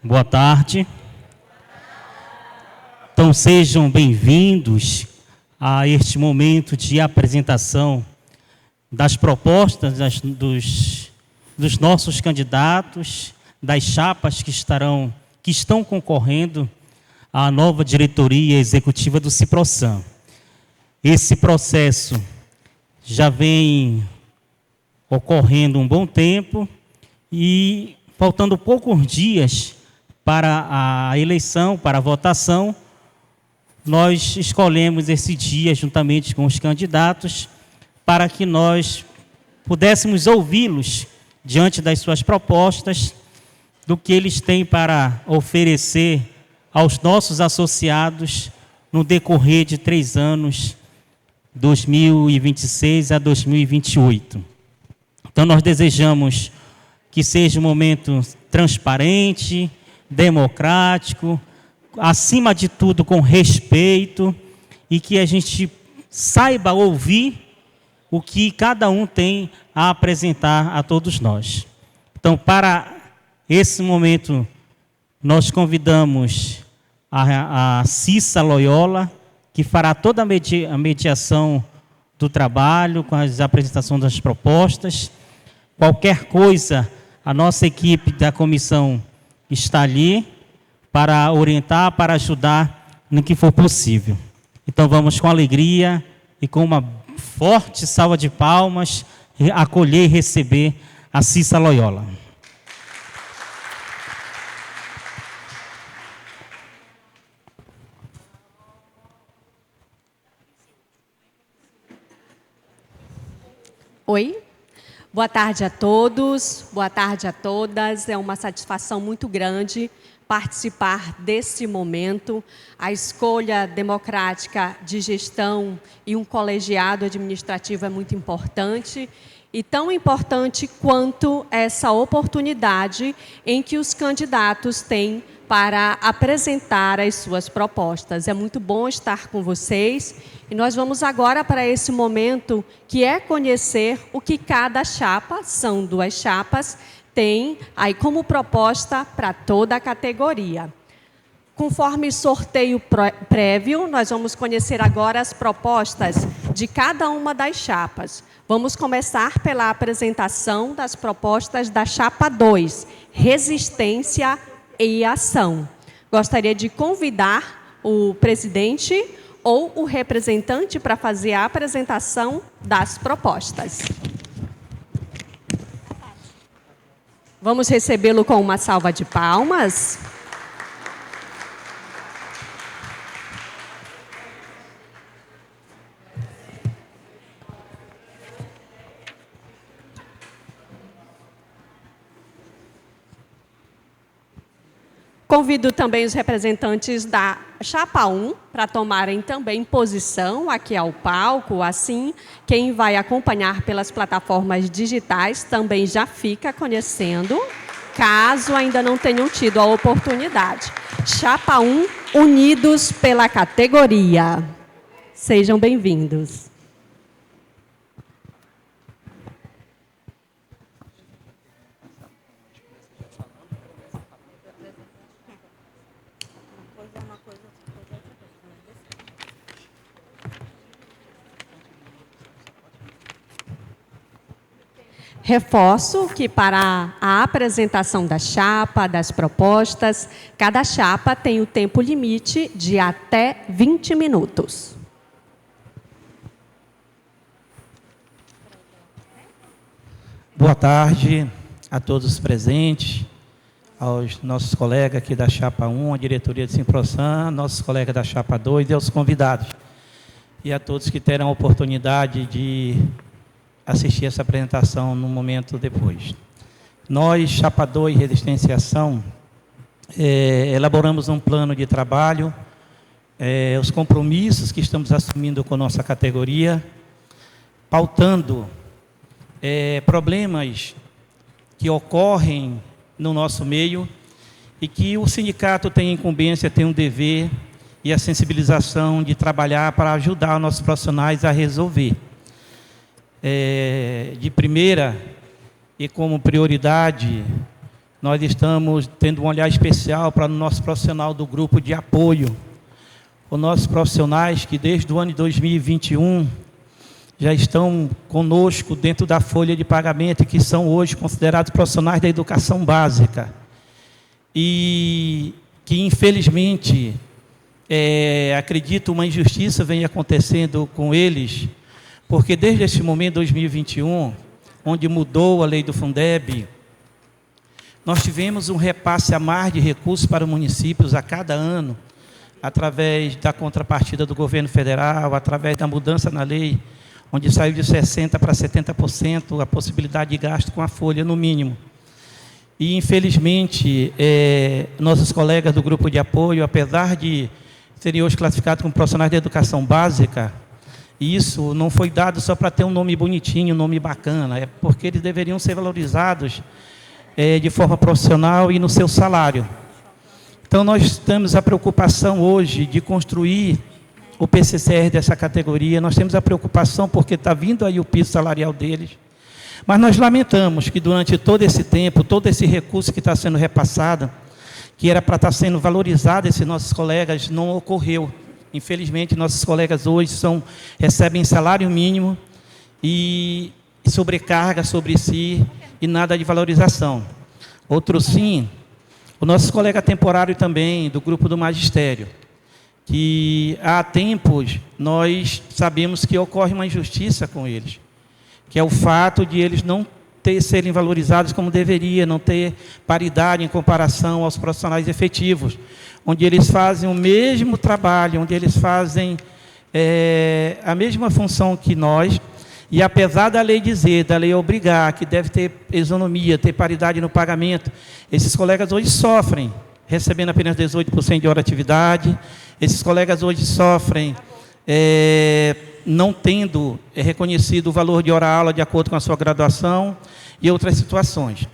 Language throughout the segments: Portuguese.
Boa tarde. Então, sejam bem-vindos a este momento de apresentação das propostas dos nossos candidatos, das chapas que estão concorrendo à nova diretoria executiva do Ciprosan. Esse processo já vem ocorrendo um bom tempo e, faltando poucos dias para a eleição, para a votação, nós escolhemos esse dia, juntamente com os candidatos, para que nós pudéssemos ouvi-los diante das suas propostas, do que eles têm para oferecer aos nossos associados no decorrer de 3 anos, 2026 a 2028. Então, nós desejamos que seja um momento transparente, democrático, acima de tudo com respeito, e que a gente saiba ouvir o que cada um tem a apresentar a todos nós. Então, para esse momento, nós convidamos a Cissa Loyola, que fará toda a mediação do trabalho, com a apresentação das propostas. Qualquer coisa, a nossa equipe da comissão está ali para orientar, para ajudar no que for possível. Então, vamos com alegria e com uma forte salva de palmas acolher e receber a Cissa Loyola. Oi, boa tarde a todos, boa tarde a todas. É uma satisfação muito grande participar desse momento. A escolha democrática de gestão e um colegiado administrativo é muito importante, e tão importante quanto essa oportunidade em que os candidatos têm para apresentar as suas propostas. É muito bom estar com vocês, e nós vamos agora para esse momento que é conhecer o que cada chapa, são 2 chapas, tem aí como proposta para toda a categoria. Conforme sorteio prévio, nós vamos conhecer agora as propostas de cada uma das chapas. Vamos começar pela apresentação das propostas da chapa 2, Resistência e Ação. Gostaria de convidar o presidente ou o representante para fazer a apresentação das propostas. Vamos recebê-lo com uma salva de palmas. Convido também os representantes da chapa 1 para tomarem também posição aqui ao palco. Assim, quem vai acompanhar pelas plataformas digitais também já fica conhecendo, caso ainda não tenham tido a oportunidade. Chapa 1, unidos pela categoria. Sejam bem-vindos. Reforço que para a apresentação da chapa, das propostas, cada chapa tem o tempo limite de até 20 minutos. Boa tarde a todos os presentes, aos nossos colegas aqui da chapa 1, a diretoria do Ciprosan, nossos colegas da chapa 2 e aos convidados. E a todos que terão a oportunidade de assistir essa apresentação no momento depois. Nós, chapa 2, Resistência e Ação, elaboramos um plano de trabalho, os compromissos que estamos assumindo com nossa categoria, pautando problemas que ocorrem no nosso meio e que o sindicato tem a incumbência, tem um dever e a sensibilização de trabalhar para ajudar os nossos profissionais a resolver. De primeira e como prioridade, nós estamos tendo um olhar especial para o nosso profissional do grupo de apoio. Os nossos profissionais que desde o ano de 2021 já estão conosco dentro da folha de pagamento e que são hoje considerados profissionais da educação básica. E que, infelizmente, acredito uma injustiça vem acontecendo com eles, porque desde esse momento, 2021, onde mudou a lei do Fundeb, nós tivemos um repasse a mais de recursos para os municípios a cada ano, através da contrapartida do governo federal, através da mudança na lei, onde saiu de 60% para 70% a possibilidade de gasto com a folha, no mínimo. E, infelizmente, nossos colegas do grupo de apoio, apesar de serem hoje classificados como profissionais de educação básica, isso não foi dado só para ter um nome bonitinho, um nome bacana, é porque eles deveriam ser valorizados de forma profissional e no seu salário. Então, nós temos a preocupação hoje de construir o PCCR dessa categoria, nós temos a preocupação porque está vindo aí o piso salarial deles, mas nós lamentamos que durante todo esse tempo, todo esse recurso que está sendo repassado, que era para estar sendo valorizado, esses nossos colegas, não ocorreu. Infelizmente, nossos colegas hoje recebem salário mínimo e sobrecarga sobre si e nada de valorização. Outro sim, o nosso colega temporário também, do grupo do magistério, que há tempos nós sabemos que ocorre uma injustiça com eles, que é o fato de eles não serem valorizados como deveria, não ter paridade em comparação aos profissionais efetivos, onde eles fazem o mesmo trabalho, onde eles fazem a mesma função que nós, e apesar da lei dizer, da lei obrigar, que deve ter isonomia, ter paridade no pagamento, esses colegas hoje sofrem, recebendo apenas 18% de hora de atividade, esses colegas hoje sofrem não tendo reconhecido o valor de hora-aula de acordo com a sua graduação e outras situações.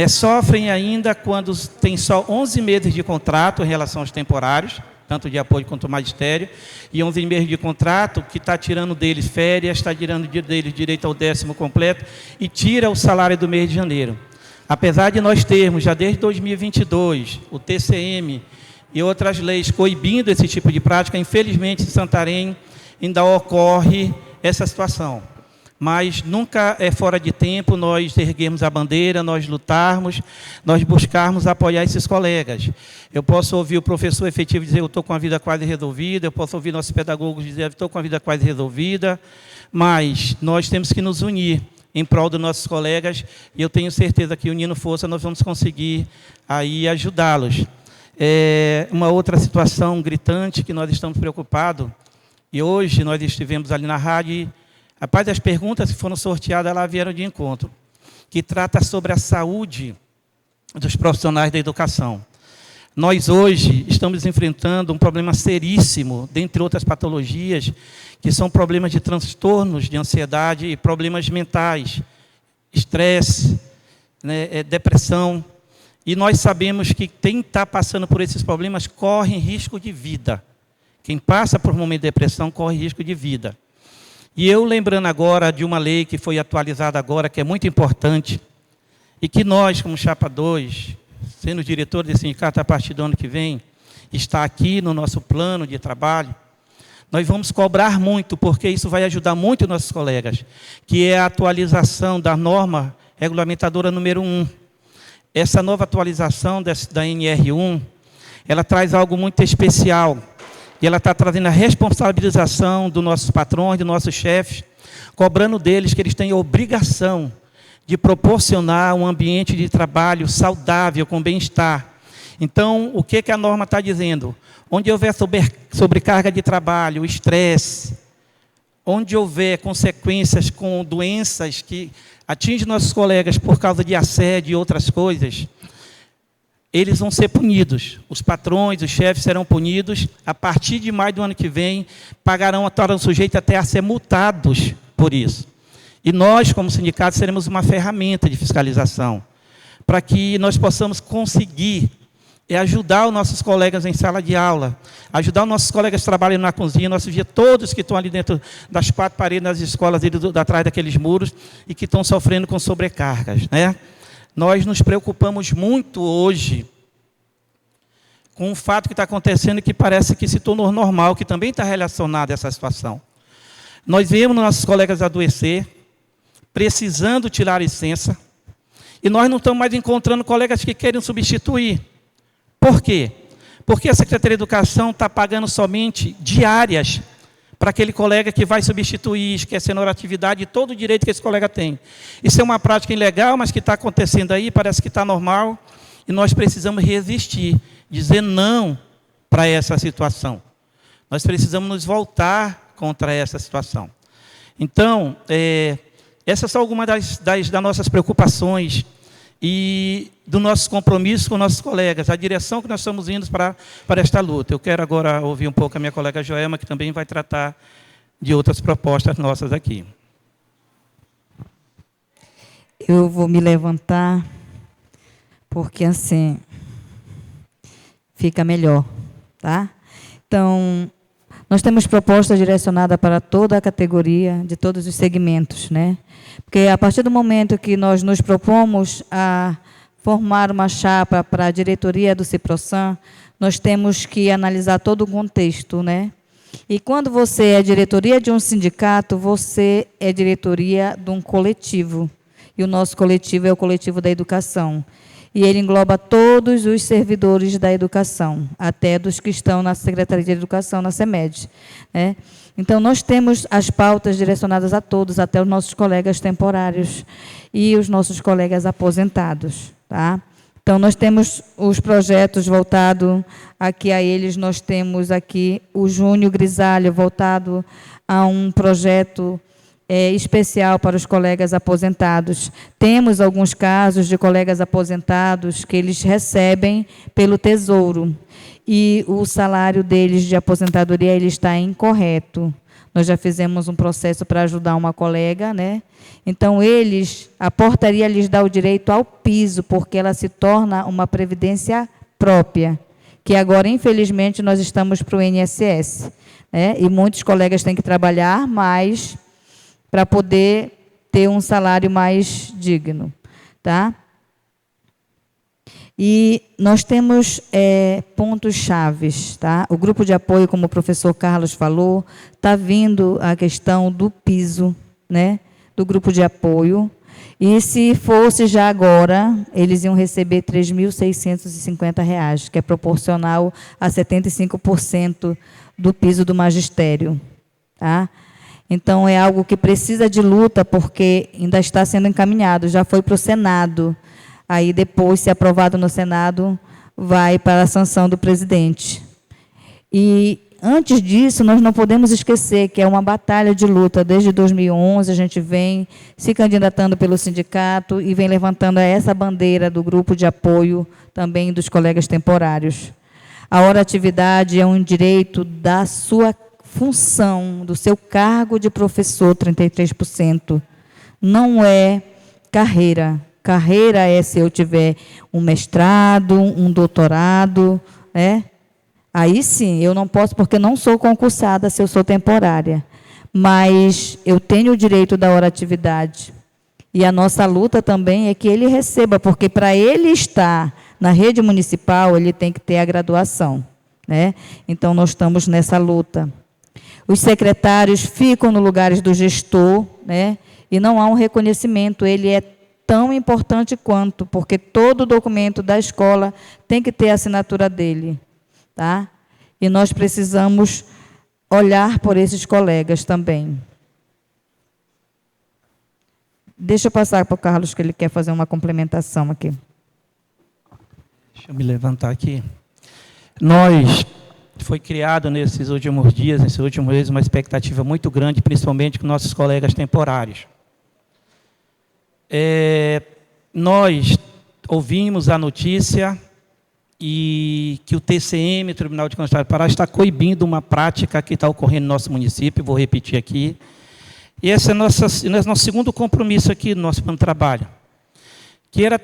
Sofrem ainda quando tem só 11 meses de contrato em relação aos temporários, tanto de apoio quanto magistério, e 11 meses de contrato que está tirando deles férias, está tirando deles direito ao 10º completo e tira o salário do mês de janeiro. Apesar de nós termos, já desde 2022, o TCM e outras leis coibindo esse tipo de prática, infelizmente, em Santarém ainda ocorre essa situação. Mas nunca é fora de tempo nós erguermos a bandeira, nós lutarmos, nós buscarmos apoiar esses colegas. Eu posso ouvir o professor efetivo dizer, eu estou com a vida quase resolvida, eu posso ouvir nossos pedagogos dizer, eu estou com a vida quase resolvida, mas nós temos que nos unir em prol dos nossos colegas, e eu tenho certeza que, unindo força, nós vamos conseguir aí ajudá-los. Uma outra situação gritante que nós estamos preocupados, e hoje nós estivemos ali na rádio, rapaz, as perguntas que foram sorteadas lá vieram de encontro, que trata sobre a saúde dos profissionais da educação. Nós hoje estamos enfrentando um problema seríssimo, dentre outras patologias, que são problemas de transtornos de ansiedade e problemas mentais, estresse, depressão. E nós sabemos que quem está passando por esses problemas corre risco de vida. Quem passa por um momento de depressão corre risco de vida. E eu, lembrando agora de uma lei que foi atualizada agora, que é muito importante, e que nós, como Chapa 2, sendo diretor desse sindicato a partir do ano que vem, está aqui no nosso plano de trabalho, nós vamos cobrar muito, porque isso vai ajudar muito nossos colegas, que é a atualização da norma regulamentadora número 1. Essa nova atualização da NR1, ela traz algo muito especial, e ela está trazendo a responsabilização dos nossos patrões, dos nossos chefes, cobrando deles que eles têm a obrigação de proporcionar um ambiente de trabalho saudável, com bem-estar. Então, o que a norma está dizendo? Onde houver sobrecarga de trabalho, estresse, onde houver consequências com doenças que atingem nossos colegas por causa de assédio e outras coisas, eles vão ser punidos. Os patrões, os chefes serão punidos. A partir de maio do ano que vem, estarão sujeitos até a ser multados por isso. E nós, como sindicato, seremos uma ferramenta de fiscalização, para que nós possamos conseguir ajudar os nossos colegas em sala de aula, ajudar os nossos colegas que trabalham na cozinha, nós via todos que estão ali dentro das 4 paredes das escolas, atrás daqueles muros, e que estão sofrendo com sobrecargas, nós nos preocupamos muito hoje com um fato que está acontecendo que parece que se tornou normal, que também está relacionado a essa situação. Nós vemos nossos colegas adoecer, precisando tirar licença, e nós não estamos mais encontrando colegas que querem substituir. Por quê? Porque a Secretaria de Educação está pagando somente diárias para aquele colega que vai substituir, esquecendo a atividade e todo o direito que esse colega tem. Isso é uma prática ilegal, mas que está acontecendo aí, parece que está normal, e nós precisamos resistir, dizer não para essa situação. Nós precisamos nos voltar contra essa situação. Então, essas são algumas das nossas preocupações e do nosso compromisso com nossos colegas, a direção que nós estamos indo para esta luta. Eu quero agora ouvir um pouco a minha colega Joelma, que também vai tratar de outras propostas nossas aqui. Eu vou me levantar, porque assim fica melhor, tá? Então, nós temos proposta direcionada para toda a categoria, de todos os segmentos, né? Porque a partir do momento que nós nos propomos a formar uma chapa para a diretoria do Ciprosan, nós temos que analisar todo o contexto, né? E quando você é diretoria de um sindicato, você é diretoria de um coletivo. E o nosso coletivo é o coletivo da educação. E ele engloba todos os servidores da educação, até dos que estão na Secretaria de Educação, na CEMED, né? Então, nós temos as pautas direcionadas a todos, até os nossos colegas temporários e os nossos colegas aposentados, tá? Então, nós temos os projetos voltados aqui a eles, nós temos aqui o Júnior Grisalho, voltado a um projeto especial para os colegas aposentados. Temos alguns casos de colegas aposentados que eles recebem pelo Tesouro e o salário deles de aposentadoria ele está incorreto. Nós já fizemos um processo para ajudar uma colega, né? Então, a portaria lhes dá o direito ao piso, porque ela se torna uma previdência própria, que agora, infelizmente, nós estamos para o INSS, né? E muitos colegas têm que trabalhar mais para poder ter um salário mais digno, tá? E nós temos pontos chaves, tá? O grupo de apoio, como o professor Carlos falou, está vindo a questão do piso, né? Do grupo de apoio. E se fosse já agora, eles iam receber R$ 3.650, que é proporcional a 75% do piso do magistério, tá? Então, é algo que precisa de luta, porque ainda está sendo encaminhado, já foi para o Senado. Aí, depois, se aprovado no Senado, vai para a sanção do presidente. E, antes disso, nós não podemos esquecer que é uma batalha de luta. Desde 2011, a gente vem se candidatando pelo sindicato e vem levantando essa bandeira do grupo de apoio também dos colegas temporários. A hora-atividade é um direito da sua função, do seu cargo de professor, 33%. Não é carreira. Carreira é se eu tiver um mestrado, um doutorado, né? Aí sim, eu não posso, porque não sou concursada se eu sou temporária. Mas eu tenho o direito da hora-atividade. E a nossa luta também é que ele receba, porque para ele estar na rede municipal, ele tem que ter a graduação, né? Então, nós estamos nessa luta. Os secretários ficam no lugares do gestor, né? E não há um reconhecimento, ele é tão importante quanto, porque todo documento da escola tem que ter a assinatura dele, tá? E nós precisamos olhar por esses colegas também. Deixa eu passar para o Carlos, que ele quer fazer uma complementação aqui. Deixa eu me levantar aqui. Foi criado nesses últimos dias, nesses últimos meses, uma expectativa muito grande, principalmente com nossos colegas temporários. Nós ouvimos a notícia e que o TCM, Tribunal de Contas do Pará, está coibindo uma prática que está ocorrendo no nosso município, vou repetir aqui. E esse é nosso segundo compromisso aqui no nosso plano de trabalho, que era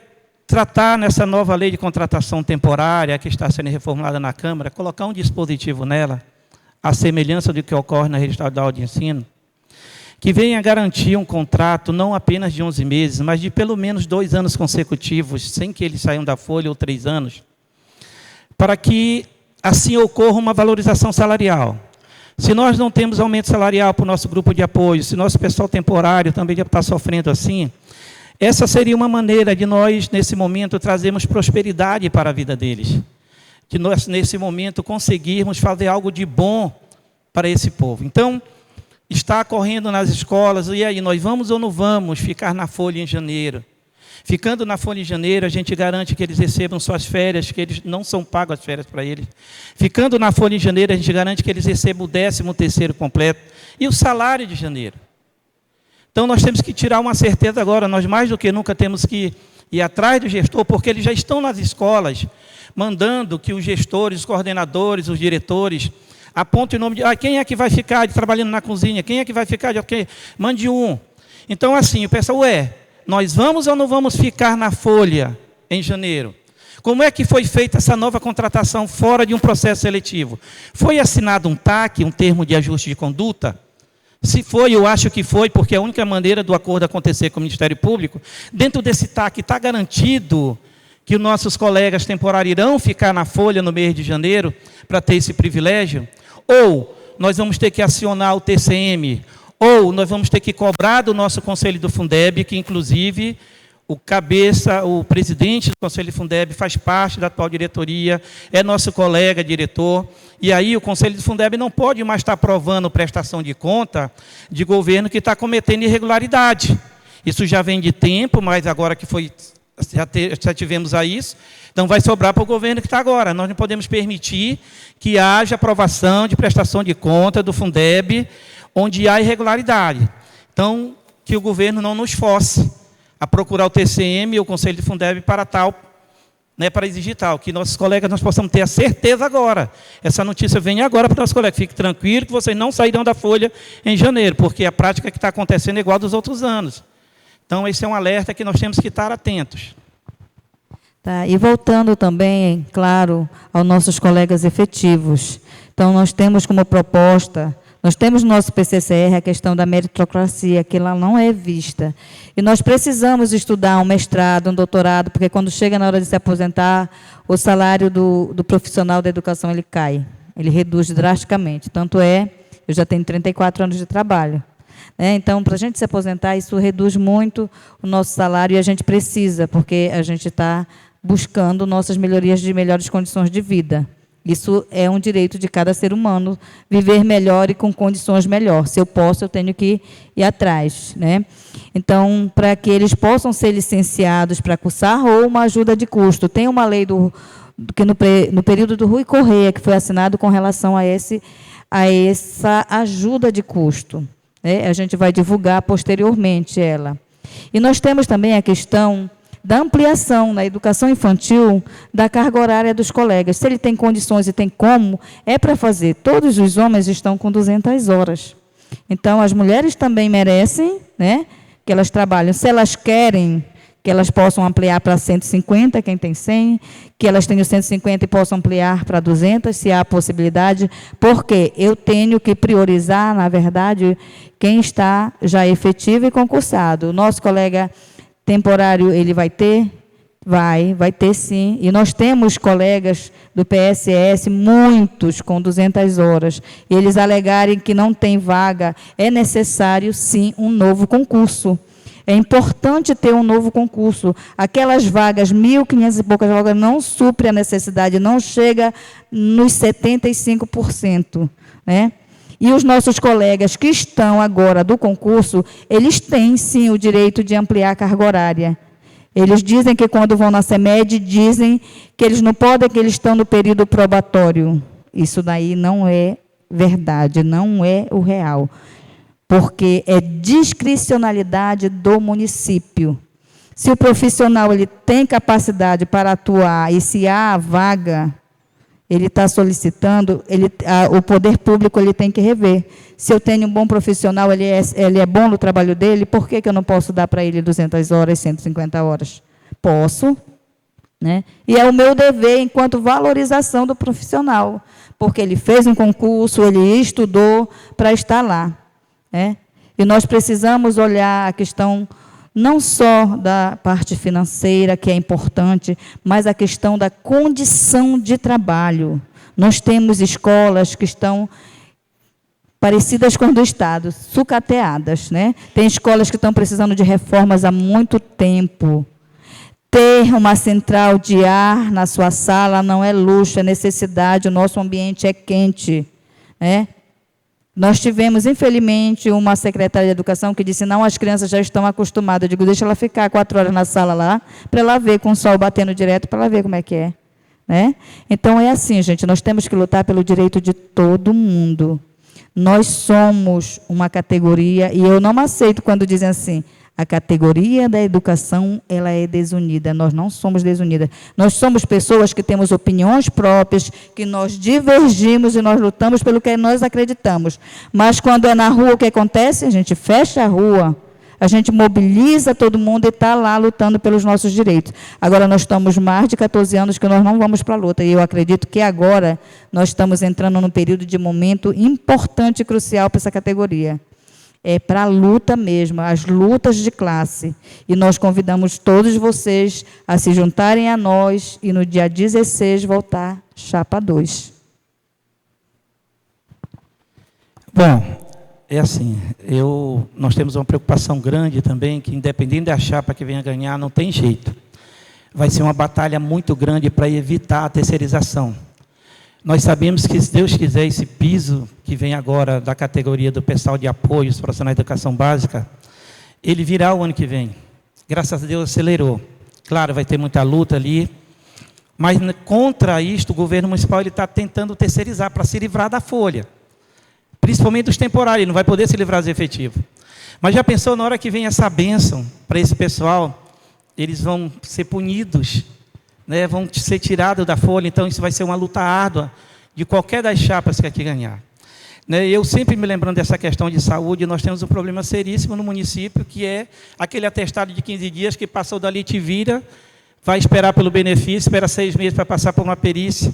tratar nessa nova lei de contratação temporária, que está sendo reformulada na Câmara, colocar um dispositivo nela, à semelhança do que ocorre na rede estadual de ensino, que venha garantir um contrato não apenas de 11 meses, mas de pelo menos 2 anos consecutivos, sem que eles saiam da folha, ou 3 anos, para que assim ocorra uma valorização salarial. Se nós não temos aumento salarial para o nosso grupo de apoio, se nosso pessoal temporário também já está sofrendo assim, essa seria uma maneira de nós, nesse momento, trazermos prosperidade para a vida deles. De nós, nesse momento, conseguirmos fazer algo de bom para esse povo. Então, está ocorrendo nas escolas, e aí, nós vamos ou não vamos ficar na folha em janeiro? Ficando na folha em janeiro, a gente garante que eles recebam suas férias, que eles não são pagas as férias para eles. Ficando na folha em janeiro, a gente garante que eles recebam o 13º completo e o salário de janeiro. Então, nós temos que tirar uma certeza agora, nós mais do que nunca temos que ir atrás do gestor, porque eles já estão nas escolas, mandando que os gestores, os coordenadores, os diretores, apontem o nome de quem é que vai ficar trabalhando na cozinha, quem é que vai ficar de okay, mande um. Então, assim, o pessoal, nós vamos ou não vamos ficar na folha em janeiro? Como é que foi feita essa nova contratação fora de um processo seletivo? Foi assinado um TAC, um termo de ajuste de conduta? Se foi, eu acho que foi, porque é a única maneira do acordo acontecer com o Ministério Público. Dentro desse TAC está garantido que os nossos colegas temporários irão ficar na folha no mês de janeiro para ter esse privilégio? Ou nós vamos ter que acionar o TCM, ou nós vamos ter que cobrar do nosso Conselho do Fundeb, que inclusive o presidente do Conselho do Fundeb faz parte da atual diretoria, é nosso colega diretor, e aí o Conselho do Fundeb não pode mais estar aprovando prestação de conta de governo que está cometendo irregularidade. Isso já vem de tempo, mas agora que já tivemos a isso, então vai sobrar para o governo que está agora. Nós não podemos permitir que haja aprovação de prestação de conta do Fundeb onde há irregularidade. Então, que o governo não nos force a procurar o TCM e o Conselho de Fundeb para tal, para exigir tal, que nossos colegas nós possamos ter a certeza agora. Essa notícia vem agora para os nossos colegas. Fique tranquilo que vocês não sairão da folha em janeiro, porque a prática que está acontecendo é igual dos outros anos. Então, esse é um alerta que nós temos que estar atentos. Tá, e voltando também, claro, aos nossos colegas efetivos. Então, nós temos como proposta, nós temos no nosso PCCR a questão da meritocracia, que lá não é vista. E nós precisamos estudar um mestrado, um doutorado, porque quando chega na hora de se aposentar, o salário do profissional da educação ele cai, ele reduz drasticamente. Tanto eu já tenho 34 anos de trabalho. Então, para a gente se aposentar, isso reduz muito o nosso salário e a gente precisa, porque a gente está buscando nossas melhorias de melhores condições de vida. Isso é um direito de cada ser humano, viver melhor e com condições melhores. Se eu posso, eu tenho que ir atrás. Então, para que eles possam ser licenciados para cursar ou uma ajuda de custo. Tem uma lei que no período do Rui Correia, que foi assinado com relação a essa ajuda de custo. A gente vai divulgar posteriormente ela. E nós temos também a questão da ampliação na educação infantil da carga horária dos colegas. Se ele tem condições e tem como, é para fazer. Todos os homens estão com 200 horas. Então, as mulheres também merecem, que elas trabalhem. Se elas querem, que elas possam ampliar para 150, quem tem 100, que elas tenham 150 e possam ampliar para 200, se há possibilidade, porque eu tenho que priorizar, na verdade, quem está já efetivo e concursado. O nosso colega temporário, ele vai ter? Vai ter sim. E nós temos colegas do PSS, muitos com 200 horas. E eles alegarem que não tem vaga, é necessário, sim, um novo concurso. É importante ter um novo concurso. Aquelas vagas, 1.500 e poucas vagas, não supre a necessidade, não chega nos 75%. E os nossos colegas que estão agora do concurso, eles têm, sim, o direito de ampliar a carga horária. Eles dizem que, quando vão na CEMED, dizem que eles não podem, que eles estão no período probatório. Isso daí não é verdade, não é o real. Porque é discricionalidade do município. Se o profissional ele tem capacidade para atuar e se há vaga, ele está solicitando, o poder público ele tem que rever. Se eu tenho um bom profissional, ele é bom no trabalho dele, por que eu não posso dar para ele 200 horas, 150 horas? Posso. E é o meu dever enquanto valorização do profissional, porque ele fez um concurso, ele estudou para estar lá. E nós precisamos olhar a questão não só da parte financeira, que é importante, mas a questão da condição de trabalho. Nós temos escolas que estão parecidas com as do Estado, sucateadas, né? Tem escolas que estão precisando de reformas há muito tempo. Ter uma central de ar na sua sala não é luxo, é necessidade, o nosso ambiente é quente, né? Nós tivemos, infelizmente, uma secretária de educação que disse, não, as crianças já estão acostumadas. Eu digo, deixa ela ficar 4 horas na sala lá, para ela ver com o sol batendo direto, para ela ver como é que é. Né? Então, é assim, gente, nós temos que lutar pelo direito de todo mundo. Nós somos uma categoria, e eu não aceito quando dizem assim, a categoria da educação, ela é desunida. Nós não somos desunidas. Nós somos pessoas que temos opiniões próprias, que nós divergimos e nós lutamos pelo que nós acreditamos. Mas quando é na rua, o que acontece? A gente fecha a rua, a gente mobiliza todo mundo e está lá lutando pelos nossos direitos. Agora, nós estamos mais de 14 anos que nós não vamos para a luta. E eu acredito que agora nós estamos entrando num período de momento importante e crucial para essa categoria. É para a luta mesmo, as lutas de classe. E nós convidamos todos vocês a se juntarem a nós e no dia 16 voltar chapa 2. Bom, é assim, nós temos uma preocupação grande também, que independente da chapa que venha ganhar, não tem jeito. Vai ser uma batalha muito grande para evitar a terceirização. Nós sabemos que, se Deus quiser, esse piso que vem agora da categoria do pessoal de apoio, os profissionais de educação básica, ele virá o ano que vem. Graças a Deus acelerou. Claro, vai ter muita luta ali, mas contra isto, o governo municipal está tentando terceirizar para se livrar da folha. Principalmente dos temporários, ele não vai poder se livrar dos efetivos. Mas já pensou, na hora que vem essa bênção para esse pessoal, eles vão ser punidos, né, vão ser tirados da folha, então isso vai ser uma luta árdua de qualquer das chapas que aqui ganhar. Né, eu sempre me lembrando dessa questão de saúde, nós temos um problema seríssimo no município, que é aquele atestado de 15 dias que passou dali, te vira, vai esperar pelo benefício, espera 6 meses para passar por uma perícia.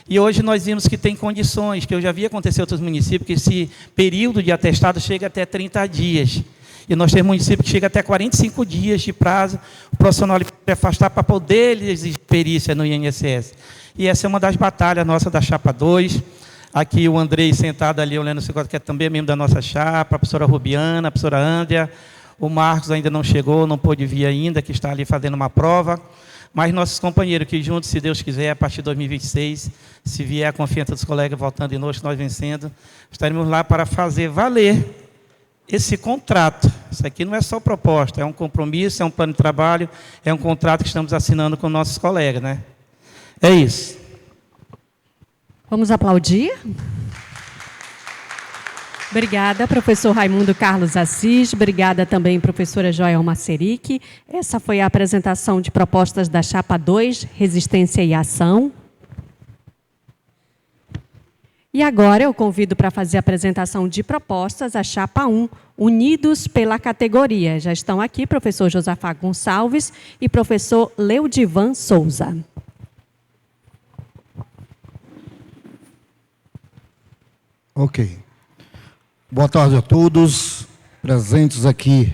E hoje nós vimos que tem condições, que eu já vi acontecer em outros municípios, que esse período de atestado chega até 30 dias. E nós temos municípios que chega até 45 dias de prazo, o profissional pode afastar para poder exigir perícia no INSS. E essa é uma das batalhas nossas da chapa 2. Aqui o Andrei sentado ali, olhando esse negócio, que é também membro da nossa chapa, a professora Rubiana, a professora Andrea, o Marcos ainda não chegou, não pôde vir ainda, que está ali fazendo uma prova. Mas nossos companheiros que juntos, se Deus quiser, a partir de 2026, se vier a confiança dos colegas voltando de noite, nós vencendo, estaremos lá para fazer valer esse contrato. Isso aqui não é só proposta, é um compromisso, é um plano de trabalho, é um contrato que estamos assinando com nossos colegas, né? É isso. Vamos aplaudir? Obrigada, professor Raimundo Carlos Assis. Obrigada também, professora Joel Maceric. Essa foi a apresentação de propostas da chapa 2, Resistência e Ação. E agora eu convido para fazer a apresentação de propostas a chapa 1, Unidos pela Categoria. Já estão aqui professor Josafá Gonçalves e professor Leudivan Souza. Ok. Boa tarde a todos, presentes aqui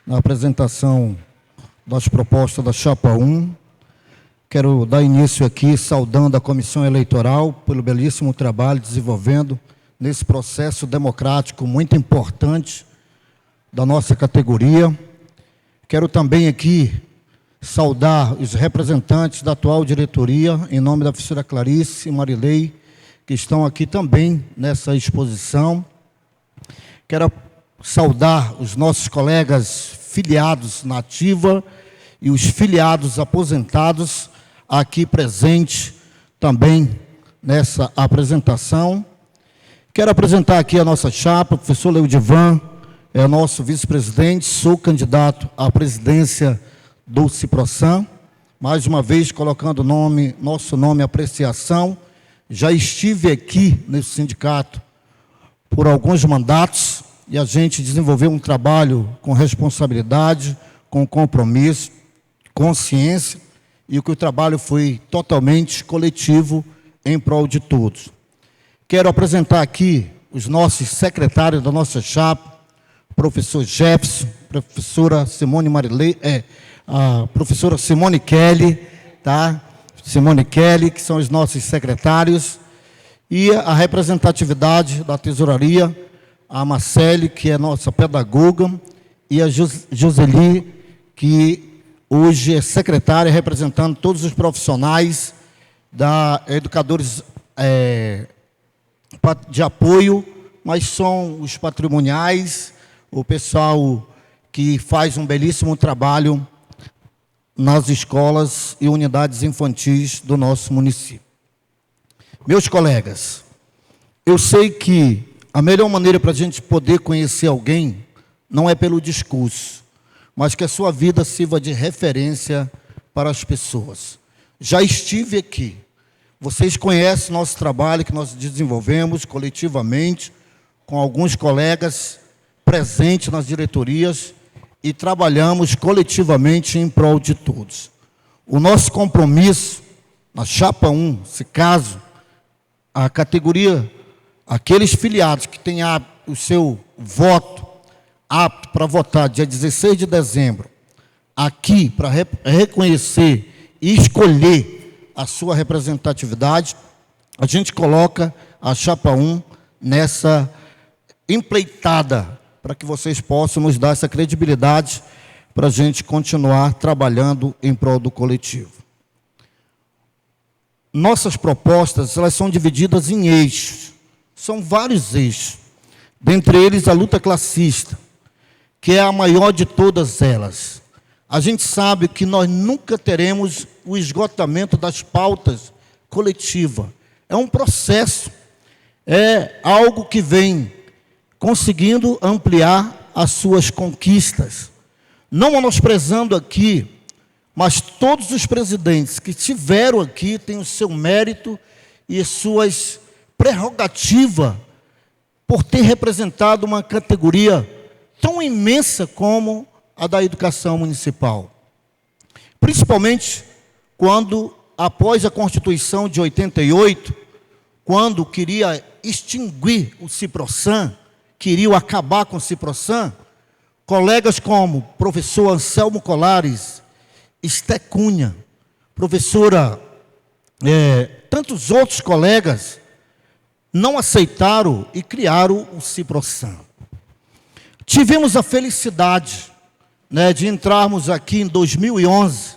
na apresentação das propostas da chapa 1. Quero dar início aqui saudando a Comissão Eleitoral pelo belíssimo trabalho desenvolvendo nesse processo democrático muito importante da nossa categoria. Quero também aqui saudar os representantes da atual diretoria, em nome da professora Clarice e Marilei, que estão aqui também nessa exposição. Quero saudar os nossos colegas filiados na ativa e os filiados aposentados aqui presentes também nessa apresentação. Quero apresentar aqui a nossa chapa, o professor Leudivan, é o nosso vice-presidente, sou candidato à presidência do Ciprosan, mais uma vez colocando nosso nome à apreciação. Já estive aqui nesse sindicato por alguns mandatos e a gente desenvolveu um trabalho com responsabilidade, com compromisso, consciência, e que o trabalho foi totalmente coletivo em prol de todos. Quero apresentar aqui os nossos secretários da nossa chapa, professor Jefferson, professora Simone Marilei, a professora Simone Kelly, tá? Simone Kelly, que são os nossos secretários, e a representatividade da tesouraria, a Marcele, que é nossa pedagoga, e a Joseli, que hoje é secretária, representando todos os profissionais da educadores de apoio, mas são os patrimoniais, o pessoal que faz um belíssimo trabalho nas escolas e unidades infantis do nosso município. Meus colegas, eu sei que a melhor maneira para a gente poder conhecer alguém não é pelo discurso, mas que a sua vida sirva de referência para as pessoas. Já estive aqui. Vocês conhecem nosso trabalho que nós desenvolvemos coletivamente, com alguns colegas presentes nas diretorias, e trabalhamos coletivamente em prol de todos. O nosso compromisso, na Chapa 1, se caso, a categoria, aqueles filiados que têm o seu voto apto para votar dia 16 de dezembro, aqui para reconhecer e escolher a sua representatividade, a gente coloca a Chapa 1 nessa empreitada, para que vocês possam nos dar essa credibilidade para a gente continuar trabalhando em prol do coletivo. Nossas propostas, elas são divididas em eixos. São vários eixos. Dentre eles, a luta classista, que é a maior de todas elas. A gente sabe que nós nunca teremos o esgotamento das pautas coletivas. É um processo. É algo que vem conseguindo ampliar as suas conquistas. Não menosprezando aqui, mas todos os presidentes que estiveram aqui têm o seu mérito e suas prerrogativas por ter representado uma categoria tão imensa como a da educação municipal. Principalmente quando, após a Constituição de 88, quando queria extinguir o Ciprosan, queriam acabar com o Ciprosan, colegas como professor Anselmo Colares, Esté Cunha, professora, tantos outros colegas, não aceitaram e criaram o Ciprosan. Tivemos a felicidade, de entrarmos aqui em 2011,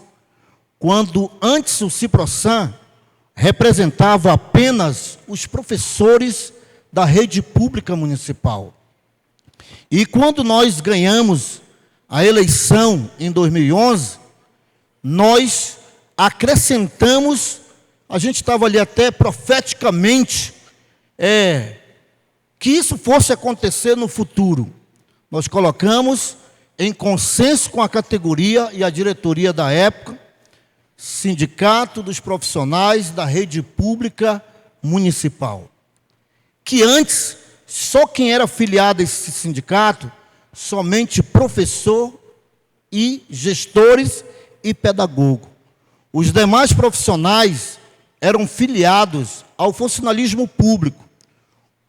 quando antes o Ciprosan representava apenas os professores da rede pública municipal. E quando nós ganhamos a eleição em 2011, nós acrescentamos, a gente estava ali até profeticamente, que isso fosse acontecer no futuro. Nós colocamos em consenso com a categoria e a diretoria da época, Sindicato dos Profissionais da Rede Pública Municipal, que antes, só quem era afiliado a esse sindicato, somente professor e gestores e pedagogo. Os demais profissionais eram filiados ao funcionalismo público.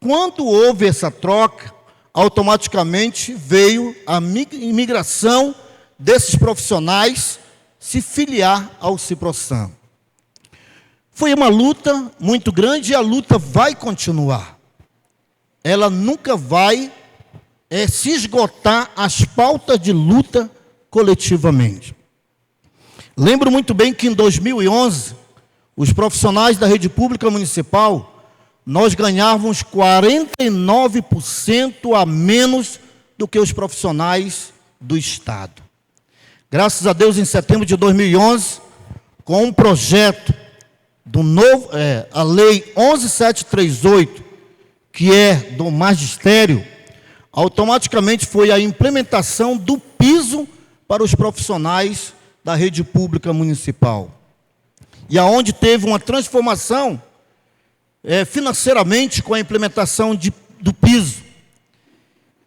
Quando houve essa troca, automaticamente veio a imigração desses profissionais se filiar ao Ciprosan. Foi uma luta muito grande e a luta vai continuar. Ela nunca vai se esgotar as pautas de luta coletivamente. Lembro muito bem que em 2011, os profissionais da rede pública municipal, nós ganhávamos 49% a menos do que os profissionais do Estado. Graças a Deus, em setembro de 2011, com um projeto do novo, a Lei 11.738, que é do magistério, automaticamente foi a implementação do piso para os profissionais da rede pública municipal. E aonde teve uma transformação financeiramente com a implementação do piso.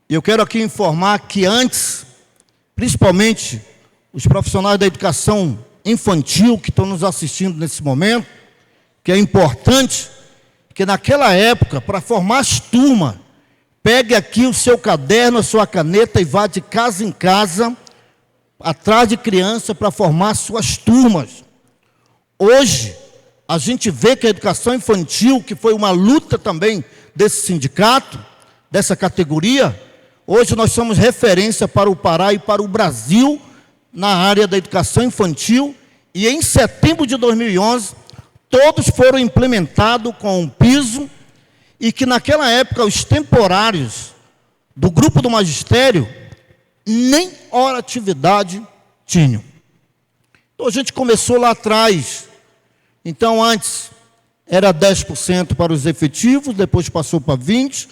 Eu quero aqui informar que antes, principalmente os profissionais da educação infantil que estão nos assistindo nesse momento, que é importante, que naquela época, para formar as turmas, pegue aqui o seu caderno, a sua caneta e vá de casa em casa, atrás de criança, para formar suas turmas. Hoje, a gente vê que a educação infantil, que foi uma luta também desse sindicato, dessa categoria, hoje nós somos referência para o Pará e para o Brasil na área da educação infantil, e em setembro de 2011, todos foram implementados com um piso, e que naquela época os temporários do grupo do magistério nem hora atividade tinham. Então a gente começou lá atrás. Então antes era 10% para os efetivos, depois passou para 20%,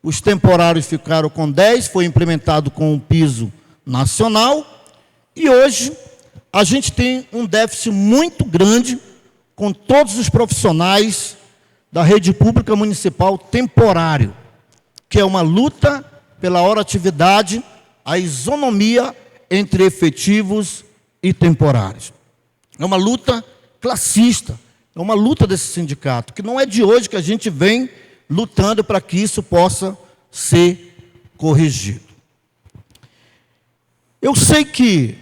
os temporários ficaram com 10%, foi implementado com um piso nacional, e hoje a gente tem um déficit muito grande com todos os profissionais da rede pública municipal temporário, que é uma luta pela hora atividade, a isonomia entre efetivos e temporários. É uma luta classista, é uma luta desse sindicato, que não é de hoje que a gente vem lutando para que isso possa ser corrigido. Eu sei que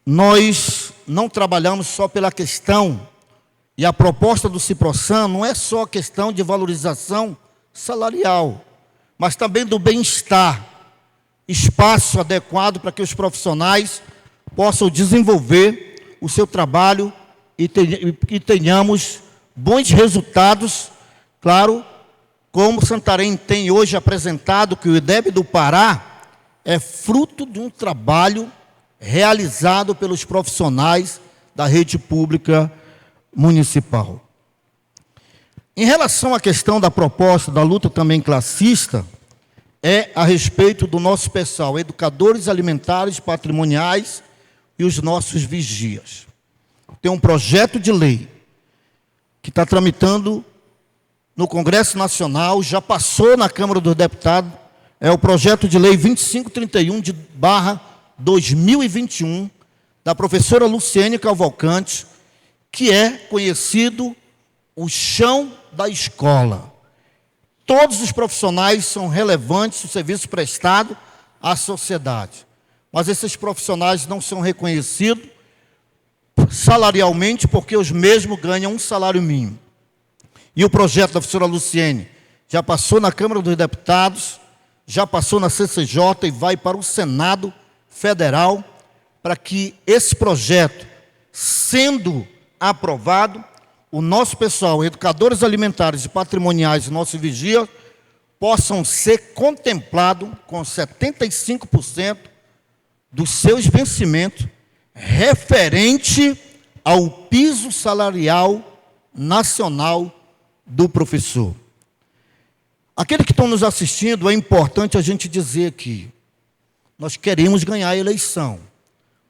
nós não trabalhamos só pela questão, e a proposta do Ciprosan não é só a questão de valorização salarial, mas também do bem-estar, espaço adequado para que os profissionais possam desenvolver o seu trabalho e tenhamos bons resultados. Claro, como Santarém tem hoje apresentado, que o IDEB do Pará é fruto de um trabalho realizado pelos profissionais da rede pública municipal. Em relação à questão da proposta da luta também classista, é a respeito do nosso pessoal, educadores alimentares, patrimoniais e os nossos vigias. Tem um projeto de lei que está tramitando no Congresso Nacional, já passou na Câmara dos Deputados, é o projeto de lei 2531/2021, da professora Luciene Cavalcante, que é conhecido o chão da escola. Todos os profissionais são relevantes no serviço prestado à sociedade, mas esses profissionais não são reconhecidos salarialmente, porque os mesmos ganham um salário mínimo. E o projeto da professora Luciene já passou na Câmara dos Deputados, já passou na CCJ e vai para o Senado Federal, para que esse projeto, sendo aprovado, o nosso pessoal, educadores alimentares e patrimoniais e nossos vigias, possam ser contemplados com 75% dos seus vencimentos referente ao piso salarial nacional do professor. Aqueles que estão nos assistindo, é importante a gente dizer aqui, nós queremos ganhar a eleição,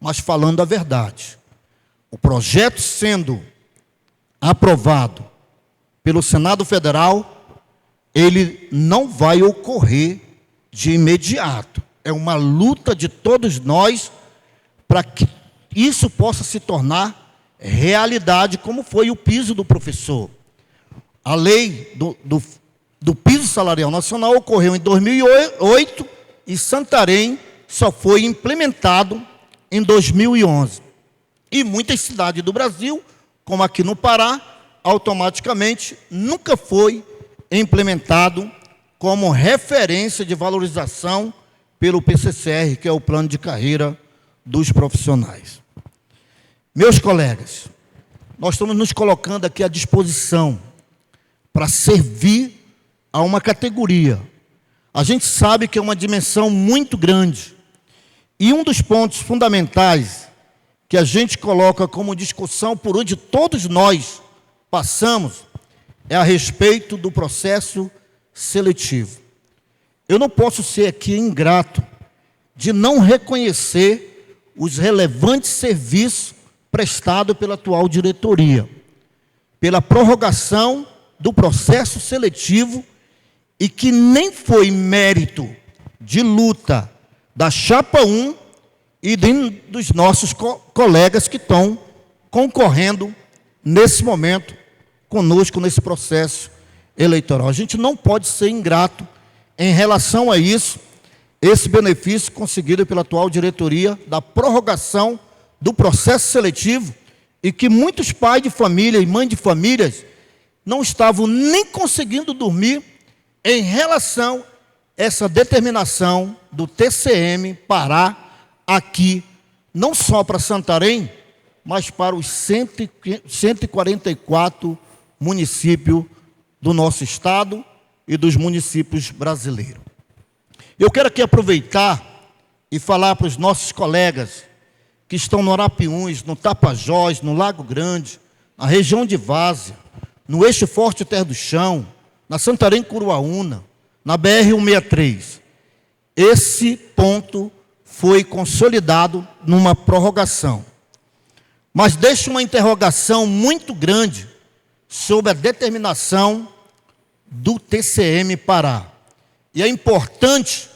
mas falando a verdade. O projeto sendo aprovado pelo Senado Federal, ele não vai ocorrer de imediato. É uma luta de todos nós para que isso possa se tornar realidade, como foi o piso do professor. A lei do piso salarial nacional ocorreu em 2008 e Santarém só foi implementado em 2011. E muitas cidades do Brasil, como aqui no Pará, automaticamente nunca foi implementado como referência de valorização pelo PCCR, que é o Plano de Carreira dos Profissionais. Meus colegas, nós estamos nos colocando aqui à disposição para servir a uma categoria. A gente sabe que é uma dimensão muito grande. E um dos pontos fundamentais que a gente coloca como discussão por onde todos nós passamos é a respeito do processo seletivo. Eu não posso ser aqui ingrato de não reconhecer os relevantes serviços prestados pela atual diretoria, pela prorrogação do processo seletivo, e que nem foi mérito de luta da Chapa 1 e dos nossos colegas que estão concorrendo nesse momento conosco nesse processo eleitoral. A gente não pode ser ingrato em relação a isso, esse benefício conseguido pela atual diretoria da prorrogação do processo seletivo e que muitos pais de família e mães de famílias não estavam nem conseguindo dormir em relação a essa determinação do TCM parar aqui, não só para Santarém, mas para os 144 municípios do nosso estado e dos municípios brasileiros. Eu quero aqui aproveitar e falar para os nossos colegas que estão no Arapiuns, no Tapajós, no Lago Grande, na região de Várzea, no Eixo Forte Terra do Chão, na Santarém Curuaúna, na BR-163. Esse ponto foi consolidado numa prorrogação. Mas deixa uma interrogação muito grande sobre a determinação do TCM parar. E é importante,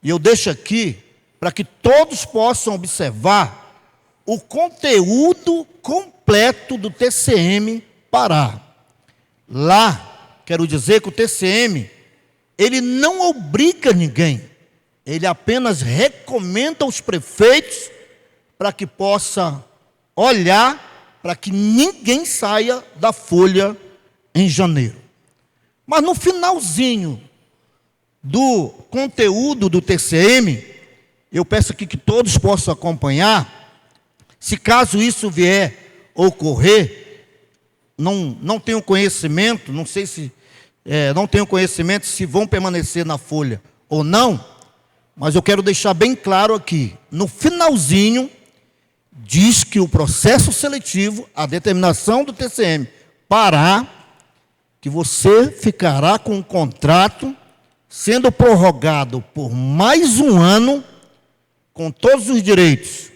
e eu deixo aqui, para que todos possam observar o conteúdo completo do TCM parar. Lá, quero dizer que o TCM, ele não obriga ninguém, ele apenas recomenda aos prefeitos para que possa olhar para que ninguém saia da folha em janeiro. Mas no finalzinho do conteúdo do TCM, eu peço aqui que todos possam acompanhar. Se caso isso vier a ocorrer, não tenho conhecimento, não sei se não tenho conhecimento se vão permanecer na folha ou não, mas eu quero deixar bem claro aqui, no finalzinho, diz que o processo seletivo, a determinação do TCM parar, que você ficará com um contrato sendo prorrogado por mais um ano, com todos os direitos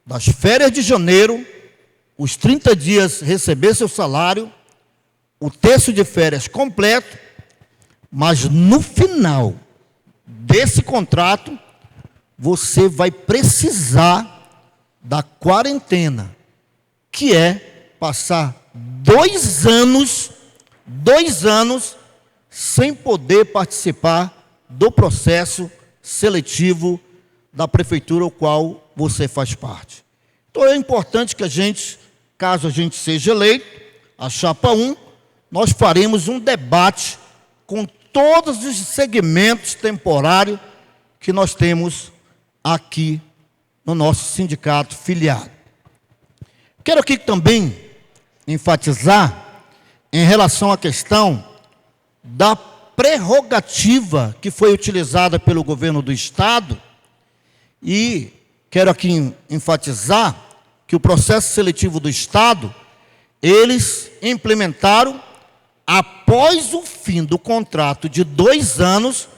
das férias de janeiro, os 30 dias receber seu salário, o terço de férias completo, mas no final desse contrato, você vai precisar da quarentena, que é passar 2 anos sem poder participar do processo seletivo da prefeitura ao qual você faz parte. Então é importante que a gente, caso a gente seja eleito, a chapa 1, nós faremos um debate com todos os segmentos temporários que nós temos aqui no nosso sindicato filiado. Quero aqui também enfatizar em relação à questão da prerrogativa que foi utilizada pelo governo do estado, e quero aqui enfatizar que o processo seletivo do estado, eles implementaram após o fim do contrato de 2 anos,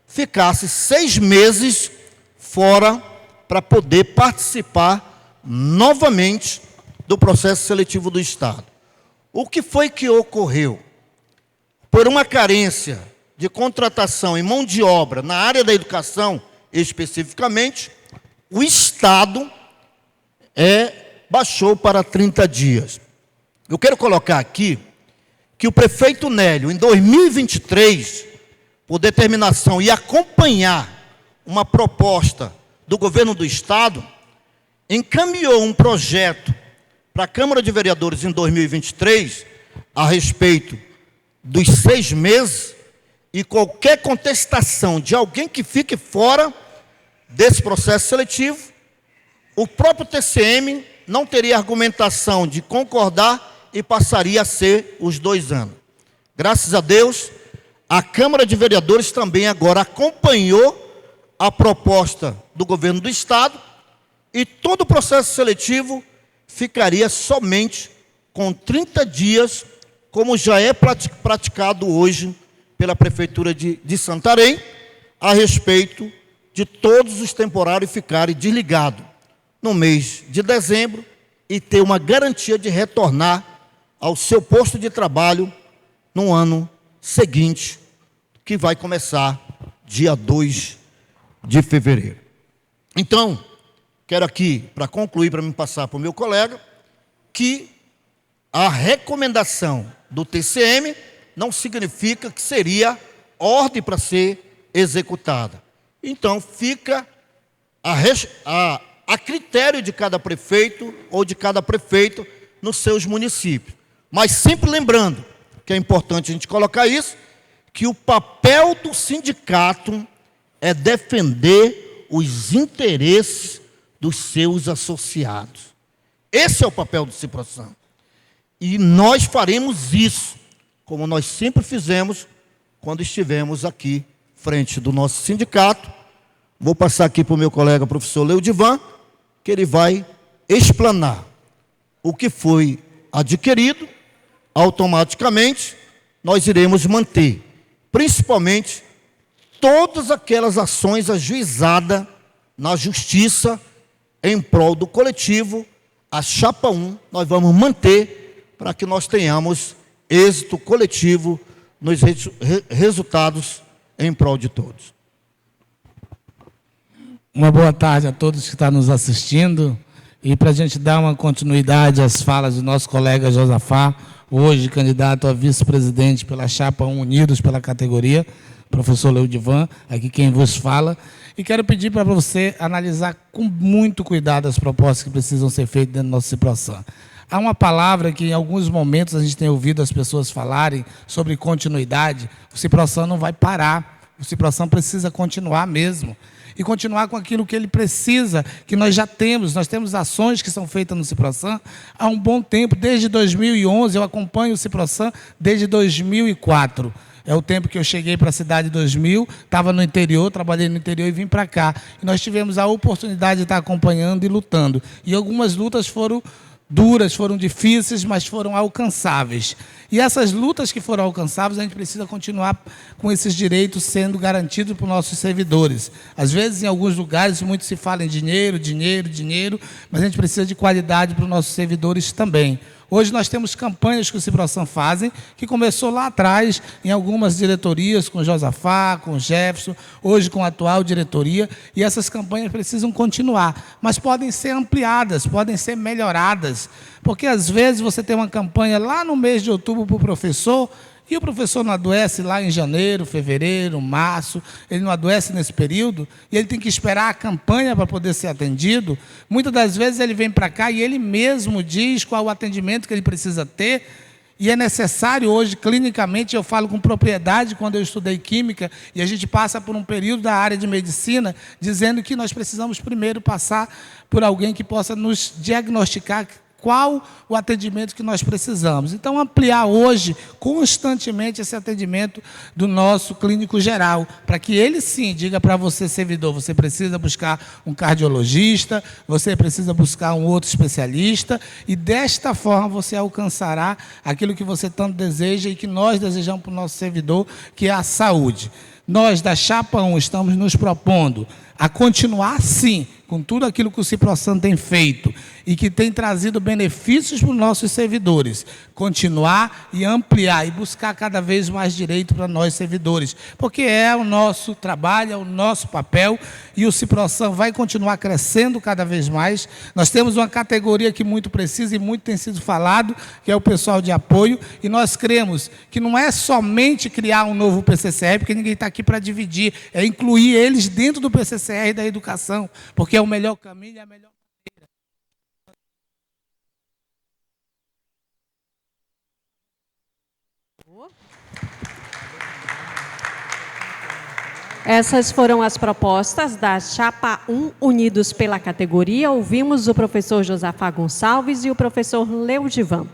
ficasse 6 meses fora para poder participar novamente do processo seletivo do estado. O que foi que ocorreu? Por uma carência de contratação em mão de obra na área da educação, especificamente, o estado baixou para 30 dias. Eu quero colocar aqui que o prefeito Nélio, em 2023, por determinação e acompanhar uma proposta do governo do estado, encaminhou um projeto para a Câmara de Vereadores em 2023, a respeito dos 6 meses, e qualquer contestação de alguém que fique fora desse processo seletivo, o próprio TCM não teria argumentação de concordar e passaria a ser os 2 anos. Graças a Deus, a Câmara de Vereadores também agora acompanhou a proposta do governo do estado e todo o processo seletivo ficaria somente com 30 dias, como já é praticado hoje pela Prefeitura de Santarém, a respeito de todos os temporários ficarem desligados no mês de dezembro e ter uma garantia de retornar ao seu posto de trabalho no ano seguinte, que vai começar dia 2 de fevereiro. Então, quero aqui, para concluir, para me passar para o meu colega, que a recomendação do TCM não significa que seria ordem para ser executada. Então, fica a critério de cada prefeito ou de cada prefeito nos seus municípios. Mas sempre lembrando, que é importante a gente colocar isso, que o papel do sindicato é defender os interesses dos seus associados. Esse é o papel do Ciprocam. E nós faremos isso, como nós sempre fizemos quando estivemos aqui, frente do nosso sindicato. Vou passar aqui para o meu colega professor Leudivan, que ele vai explanar o que foi adquirido. Automaticamente, nós iremos manter, principalmente, todas aquelas ações ajuizadas na justiça em prol do coletivo. A chapa 1, nós vamos manter para que nós tenhamos êxito coletivo nos resultados em prol de todos. Uma boa tarde a todos que estão nos assistindo. E para a gente dar uma continuidade às falas do nosso colega Josafá, hoje candidato a vice-presidente pela chapa 1 Unidos pela categoria, professor Leudivan, aqui quem vos fala. E quero pedir para você analisar com muito cuidado as propostas que precisam ser feitas dentro do nosso Ciprocam. Há uma palavra que em alguns momentos a gente tem ouvido as pessoas falarem sobre continuidade. O Ciprocam não vai parar, o Ciprocam precisa continuar mesmo. E continuar com aquilo que ele precisa, que nós já temos. Nós temos ações que são feitas no Ciprocam há um bom tempo, desde 2011, eu acompanho o Ciprocam desde 2004. É o tempo que eu cheguei para a cidade de 2000, estava no interior, trabalhei no interior e vim para cá. E nós tivemos a oportunidade de estar acompanhando e lutando. E algumas lutas foram duras, foram difíceis, mas foram alcançáveis. E essas lutas que foram alcançáveis, a gente precisa continuar com esses direitos sendo garantidos para os nossos servidores. Às vezes, em alguns lugares, muito se fala em dinheiro, dinheiro, dinheiro, mas a gente precisa de qualidade para os nossos servidores também. Hoje nós temos campanhas que o Ciprocam fazem, que começou lá atrás, em algumas diretorias, com o Josafá, com o Jefferson, hoje com a atual diretoria, e essas campanhas precisam continuar, mas podem ser ampliadas, podem ser melhoradas, porque às vezes você tem uma campanha lá no mês de outubro para o professor, e o professor não adoece lá em janeiro, fevereiro, março, ele não adoece nesse período, e ele tem que esperar a campanha para poder ser atendido. Muitas das vezes ele vem para cá e ele mesmo diz qual o atendimento que ele precisa ter, e é necessário hoje, clinicamente, eu falo com propriedade, quando eu estudei química, e a gente passa por um período da área de medicina, dizendo que nós precisamos primeiro passar por alguém que possa nos diagnosticar qual o atendimento que nós precisamos. Então, ampliar hoje, constantemente, esse atendimento do nosso clínico geral, para que ele, sim, diga para você, servidor, você precisa buscar um cardiologista, você precisa buscar um outro especialista, e desta forma você alcançará aquilo que você tanto deseja e que nós desejamos para o nosso servidor, que é a saúde. Nós, da Chapa 1, estamos nos propondo a continuar, sim, com tudo aquilo que o Ciprocam tem feito e que tem trazido benefícios para os nossos servidores, continuar e ampliar e buscar cada vez mais direito para nós servidores, porque é o nosso trabalho, é o nosso papel, e o Ciprocam vai continuar crescendo cada vez mais. Nós temos uma categoria que muito precisa e muito tem sido falado, que é o pessoal de apoio, e nós cremos que não é somente criar um novo PCCR, porque ninguém está aqui para dividir, é incluir eles dentro do PCCR da educação, porque é o melhor caminho e a melhor maneira. Essas foram as propostas da Chapa 1 Unidos pela categoria. Ouvimos o professor Josafá Gonçalves e o professor Leudivan.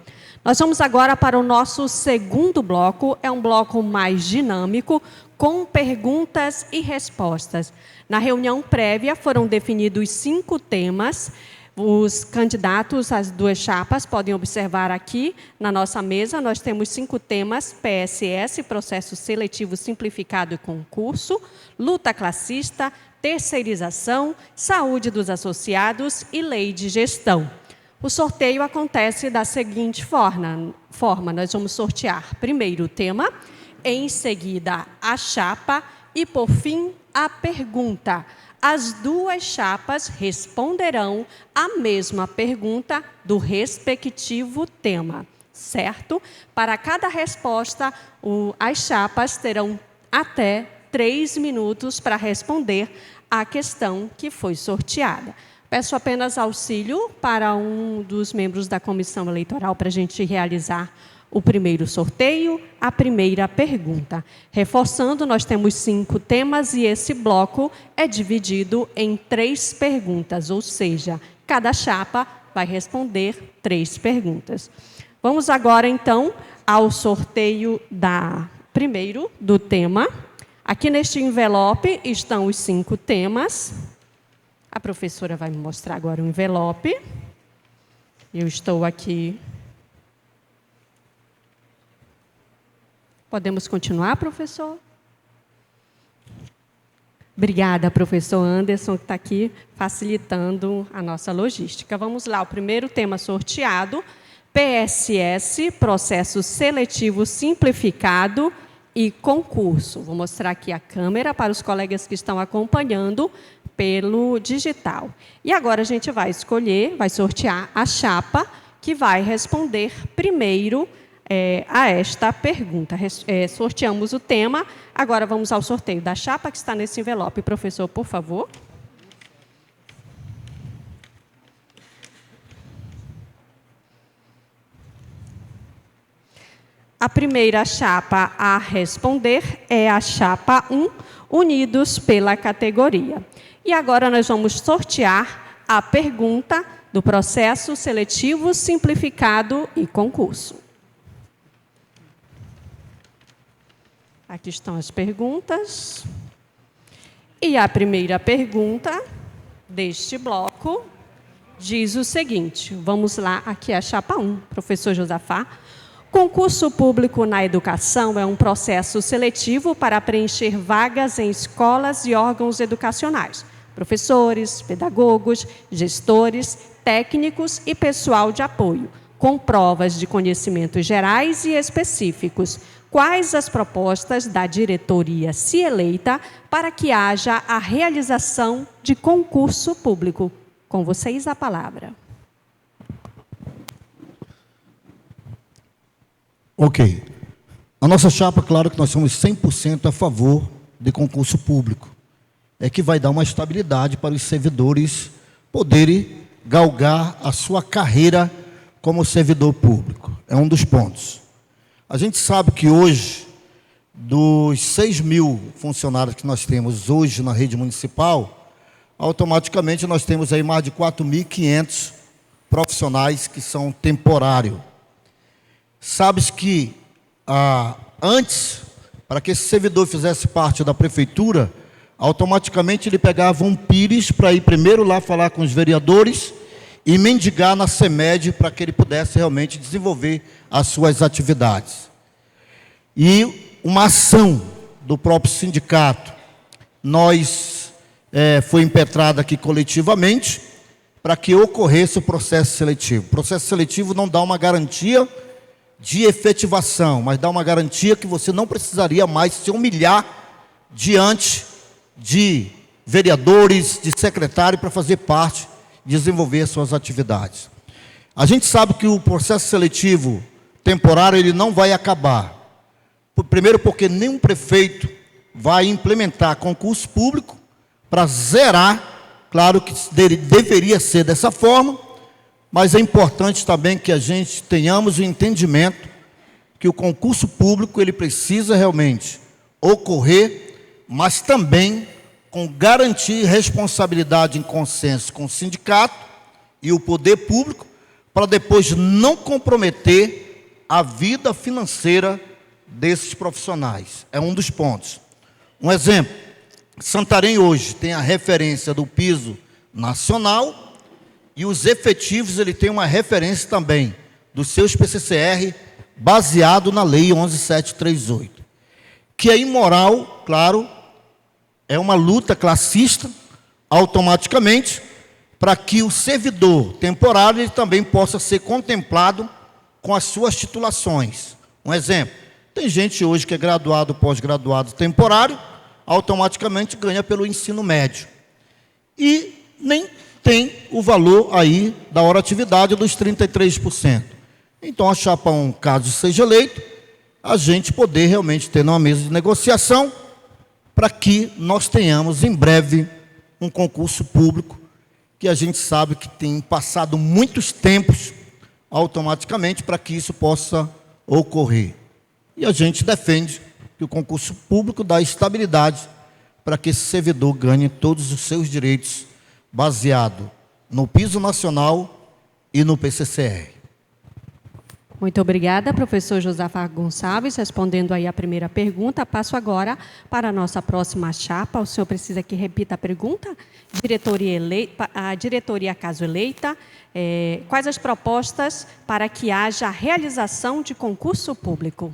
Nós vamos agora para o nosso segundo bloco, é um bloco mais dinâmico, com perguntas e respostas. Na reunião prévia foram definidos 5 temas. Os candidatos, as duas chapas, podem observar aqui na nossa mesa, nós temos 5 temas: PSS, Processo Seletivo Simplificado e Concurso, Luta Classista, Terceirização, Saúde dos Associados e Lei de Gestão. O sorteio acontece da seguinte forma: nós vamos sortear primeiro o tema, em seguida a chapa e, por fim, a pergunta. As duas chapas responderão a mesma pergunta do respectivo tema, certo? Para cada resposta, as chapas terão até 3 minutos para responder à questão que foi sorteada. Peço apenas auxílio para um dos membros da comissão eleitoral para a gente realizar o primeiro sorteio, a primeira pergunta. Reforçando, nós temos 5 temas e esse bloco é dividido em 3 perguntas, ou seja, cada chapa vai responder 3 perguntas. Vamos agora, então, ao sorteio primeiro do tema. Aqui neste envelope estão os 5 temas. A professora vai me mostrar agora o envelope. Eu estou aqui. Podemos continuar, professor? Obrigada, professor Anderson, que está aqui facilitando a nossa logística. Vamos lá, o primeiro tema sorteado, PSS, Processo Seletivo Simplificado e Concurso. Vou mostrar aqui a câmera para os colegas que estão acompanhando pelo digital. E agora a gente vai sortear a chapa que vai responder primeiro a esta pergunta. Sorteamos o tema, agora vamos ao sorteio da chapa que está nesse envelope. Professor, por favor. A primeira chapa a responder é a chapa 1, Unidos pela Categoria. E agora nós vamos sortear a pergunta do Processo Seletivo Simplificado e Concurso. Aqui estão as perguntas. E a primeira pergunta deste bloco diz o seguinte. Vamos lá, aqui é a chapa 1, professor Josafá. Concurso público na educação é um processo seletivo para preencher vagas em escolas e órgãos educacionais. Professores, pedagogos, gestores, técnicos e pessoal de apoio, com provas de conhecimentos gerais e específicos. Quais as propostas da diretoria, se eleita, para que haja a realização de concurso público? Com vocês a palavra. Ok. A nossa chapa, claro que nós somos 100% a favor de concurso público. É que vai dar uma estabilidade para os servidores poderem galgar a sua carreira como servidor público. É um dos pontos. A gente sabe que hoje, dos 6.000 funcionários que nós temos hoje na rede municipal, automaticamente nós temos aí mais de 4.500 profissionais que são temporários. Sabes que antes, para que esse servidor fizesse parte da prefeitura, automaticamente ele pegava um pires para ir primeiro lá falar com os vereadores e mendigar na CEMED para que ele pudesse realmente desenvolver as suas atividades. E uma ação do próprio sindicato, foi impetrada aqui coletivamente para que ocorresse o processo seletivo. O processo seletivo não dá uma garantia de efetivação, mas dá uma garantia que você não precisaria mais se humilhar diante de vereadores, de secretário para fazer parte, desenvolver suas atividades. A gente sabe que o processo seletivo temporário ele não vai acabar. Primeiro porque nenhum prefeito vai implementar concurso público para zerar, claro que deveria ser dessa forma, mas é importante também que a gente tenhamos o entendimento que o concurso público ele precisa realmente ocorrer, mas também com garantia e responsabilidade em consenso com o sindicato e o poder público, para depois não comprometer a vida financeira desses profissionais. É um dos pontos. Um exemplo, Santarém hoje tem a referência do piso nacional e os efetivos ele tem uma referência também do seu PCCR baseado na lei 11.738, que é imoral, claro, é uma luta classista, automaticamente, para que o servidor temporário ele também possa ser contemplado com as suas titulações. Um exemplo, tem gente hoje que é graduado, pós-graduado temporário, automaticamente ganha pelo ensino médio. E nem tem o valor aí da hora-atividade dos 33%. Então, a chapa 1, caso seja eleito, a gente poder realmente ter numa mesa de negociação para que nós tenhamos em breve um concurso público, que a gente sabe que tem passado muitos tempos automaticamente para que isso possa ocorrer. E a gente defende que o concurso público dá estabilidade para que esse servidor ganhe todos os seus direitos baseado no piso nacional e no PCCR. Muito obrigada, professor Josafá Gonçalves, respondendo aí a primeira pergunta. Passo agora para a nossa próxima chapa. O senhor precisa que repita a pergunta? A diretoria, caso eleita, quais as propostas para que haja a realização de concurso público?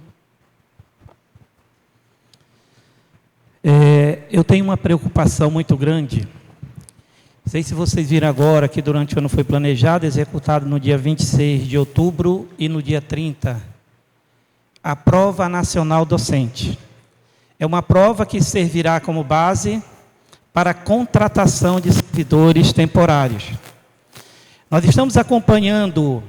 Eu tenho uma preocupação muito grande. Não sei se vocês viram agora que durante o ano foi planejado, executado no dia 26 de outubro e no dia 30, a Prova Nacional Docente. É uma prova que servirá como base para a contratação de servidores temporários. Nós estamos acompanhando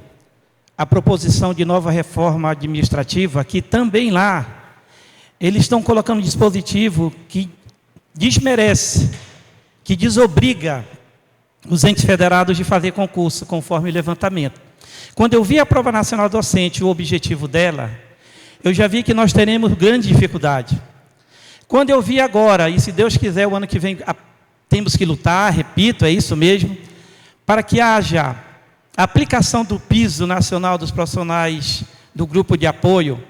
a proposição de nova reforma administrativa, que também lá eles estão colocando um dispositivo que desmerece, que desobriga os entes federados de fazer concurso, conforme o levantamento. Quando eu vi a Prova Nacional Docente, o objetivo dela, eu já vi que nós teremos grande dificuldade. Quando eu vi agora, e se Deus quiser, o ano que vem temos que lutar, repito, é isso mesmo, para que haja a aplicação do piso nacional dos profissionais do grupo de apoio.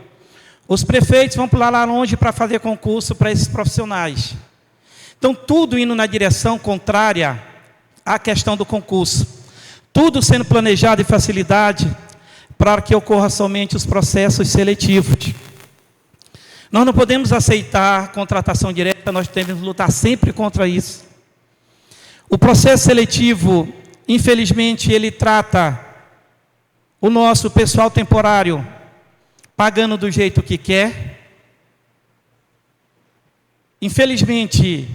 Os prefeitos vão pular lá longe para fazer concurso para esses profissionais. Então, tudo indo na direção contrária à questão do concurso. Tudo sendo planejado e facilidade para que ocorra somente os processos seletivos. Nós não podemos aceitar contratação direta, nós temos que lutar sempre contra isso. O processo seletivo, infelizmente, ele trata o nosso pessoal temporário pagando do jeito que quer. Infelizmente,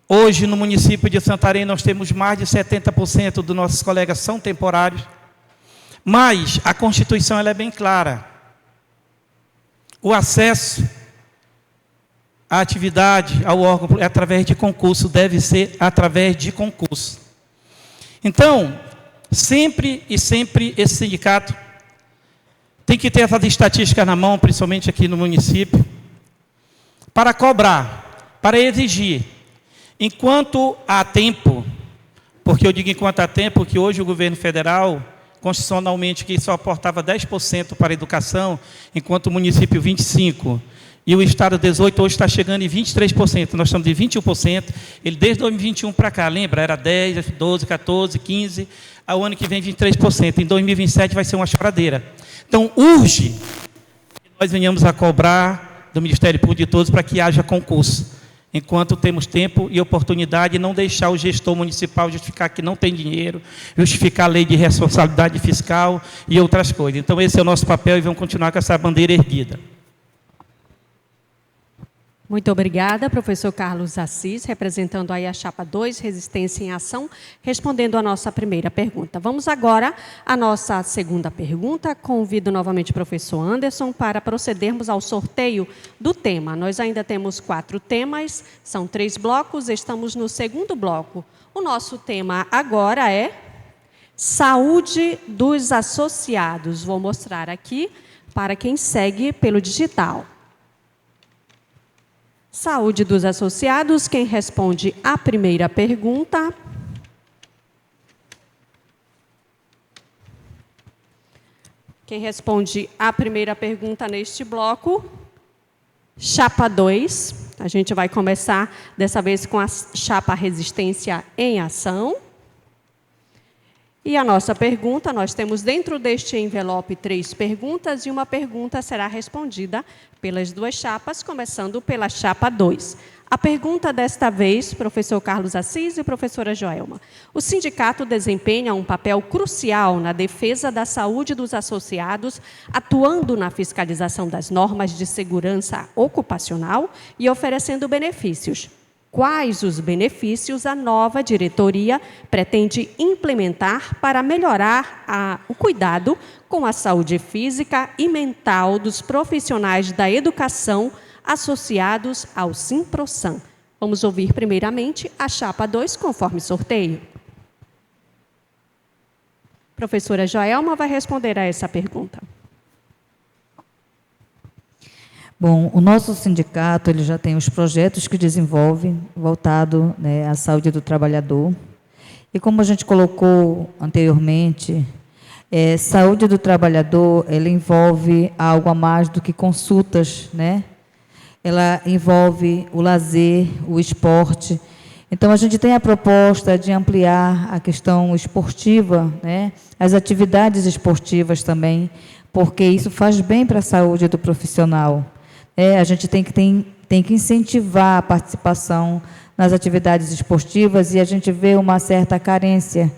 hoje no município de Santarém nós temos mais de 70% dos nossos colegas são temporários, mas a Constituição ela é bem clara. O acesso à atividade, ao órgão, é através de concurso, deve ser através de concurso. Então, sempre esse sindicato tem que ter essas estatísticas na mão, principalmente aqui no município, para cobrar, para exigir, enquanto há tempo, porque eu digo enquanto há tempo, que hoje o governo federal, constitucionalmente, que só aportava 10% para a educação, enquanto o município 25%, e o Estado 18%, hoje está chegando em 23%, nós estamos de 21%, ele desde 2021 para cá, lembra? Era 10%, 12%, 14%, 15%, ao ano que vem 23%, em 2027 vai ser uma choradeira. Então, urge que nós venhamos a cobrar do Ministério Público de todos para que haja concurso, enquanto temos tempo e oportunidade, e não deixar o gestor municipal justificar que não tem dinheiro, justificar a lei de responsabilidade fiscal e outras coisas. Então, esse é o nosso papel e vamos continuar com essa bandeira erguida. Muito obrigada, professor Carlos Assis, representando aí a chapa 2, Resistência em Ação, respondendo a nossa primeira pergunta. Vamos agora à nossa segunda pergunta. Convido novamente o professor Anderson para procedermos ao sorteio do tema. Nós ainda temos 4 temas, são 3 blocos, estamos no segundo bloco. O nosso tema agora é Saúde dos Associados. Vou mostrar aqui para quem segue pelo digital. Saúde dos associados, quem responde a primeira pergunta? Quem responde a primeira pergunta neste bloco? Chapa 2. A gente vai começar dessa vez com a chapa Resistência em Ação. E a nossa pergunta, nós temos dentro deste envelope 3 perguntas e uma pergunta será respondida pelas 2 chapas, começando pela chapa 2. A pergunta desta vez, professor Carlos Assis e professora Joelma. O sindicato desempenha um papel crucial na defesa da saúde dos associados, atuando na fiscalização das normas de segurança ocupacional e oferecendo benefícios. Quais os benefícios a nova diretoria pretende implementar para melhorar o cuidado com a saúde física e mental dos profissionais da educação associados ao Simprosan. Vamos ouvir primeiramente a chapa 2, conforme sorteio. Professora Joelma vai responder a essa pergunta. Bom, o nosso sindicato ele já tem os projetos que desenvolve voltado, né, à saúde do trabalhador. E como a gente colocou anteriormente, saúde do trabalhador, ela envolve algo a mais do que consultas, né? Ela envolve o lazer, o esporte. Então, a gente tem a proposta de ampliar a questão esportiva, né? As atividades esportivas também, porque isso faz bem para a saúde do profissional. A gente tem que incentivar a participação nas atividades esportivas e a gente vê uma certa carência.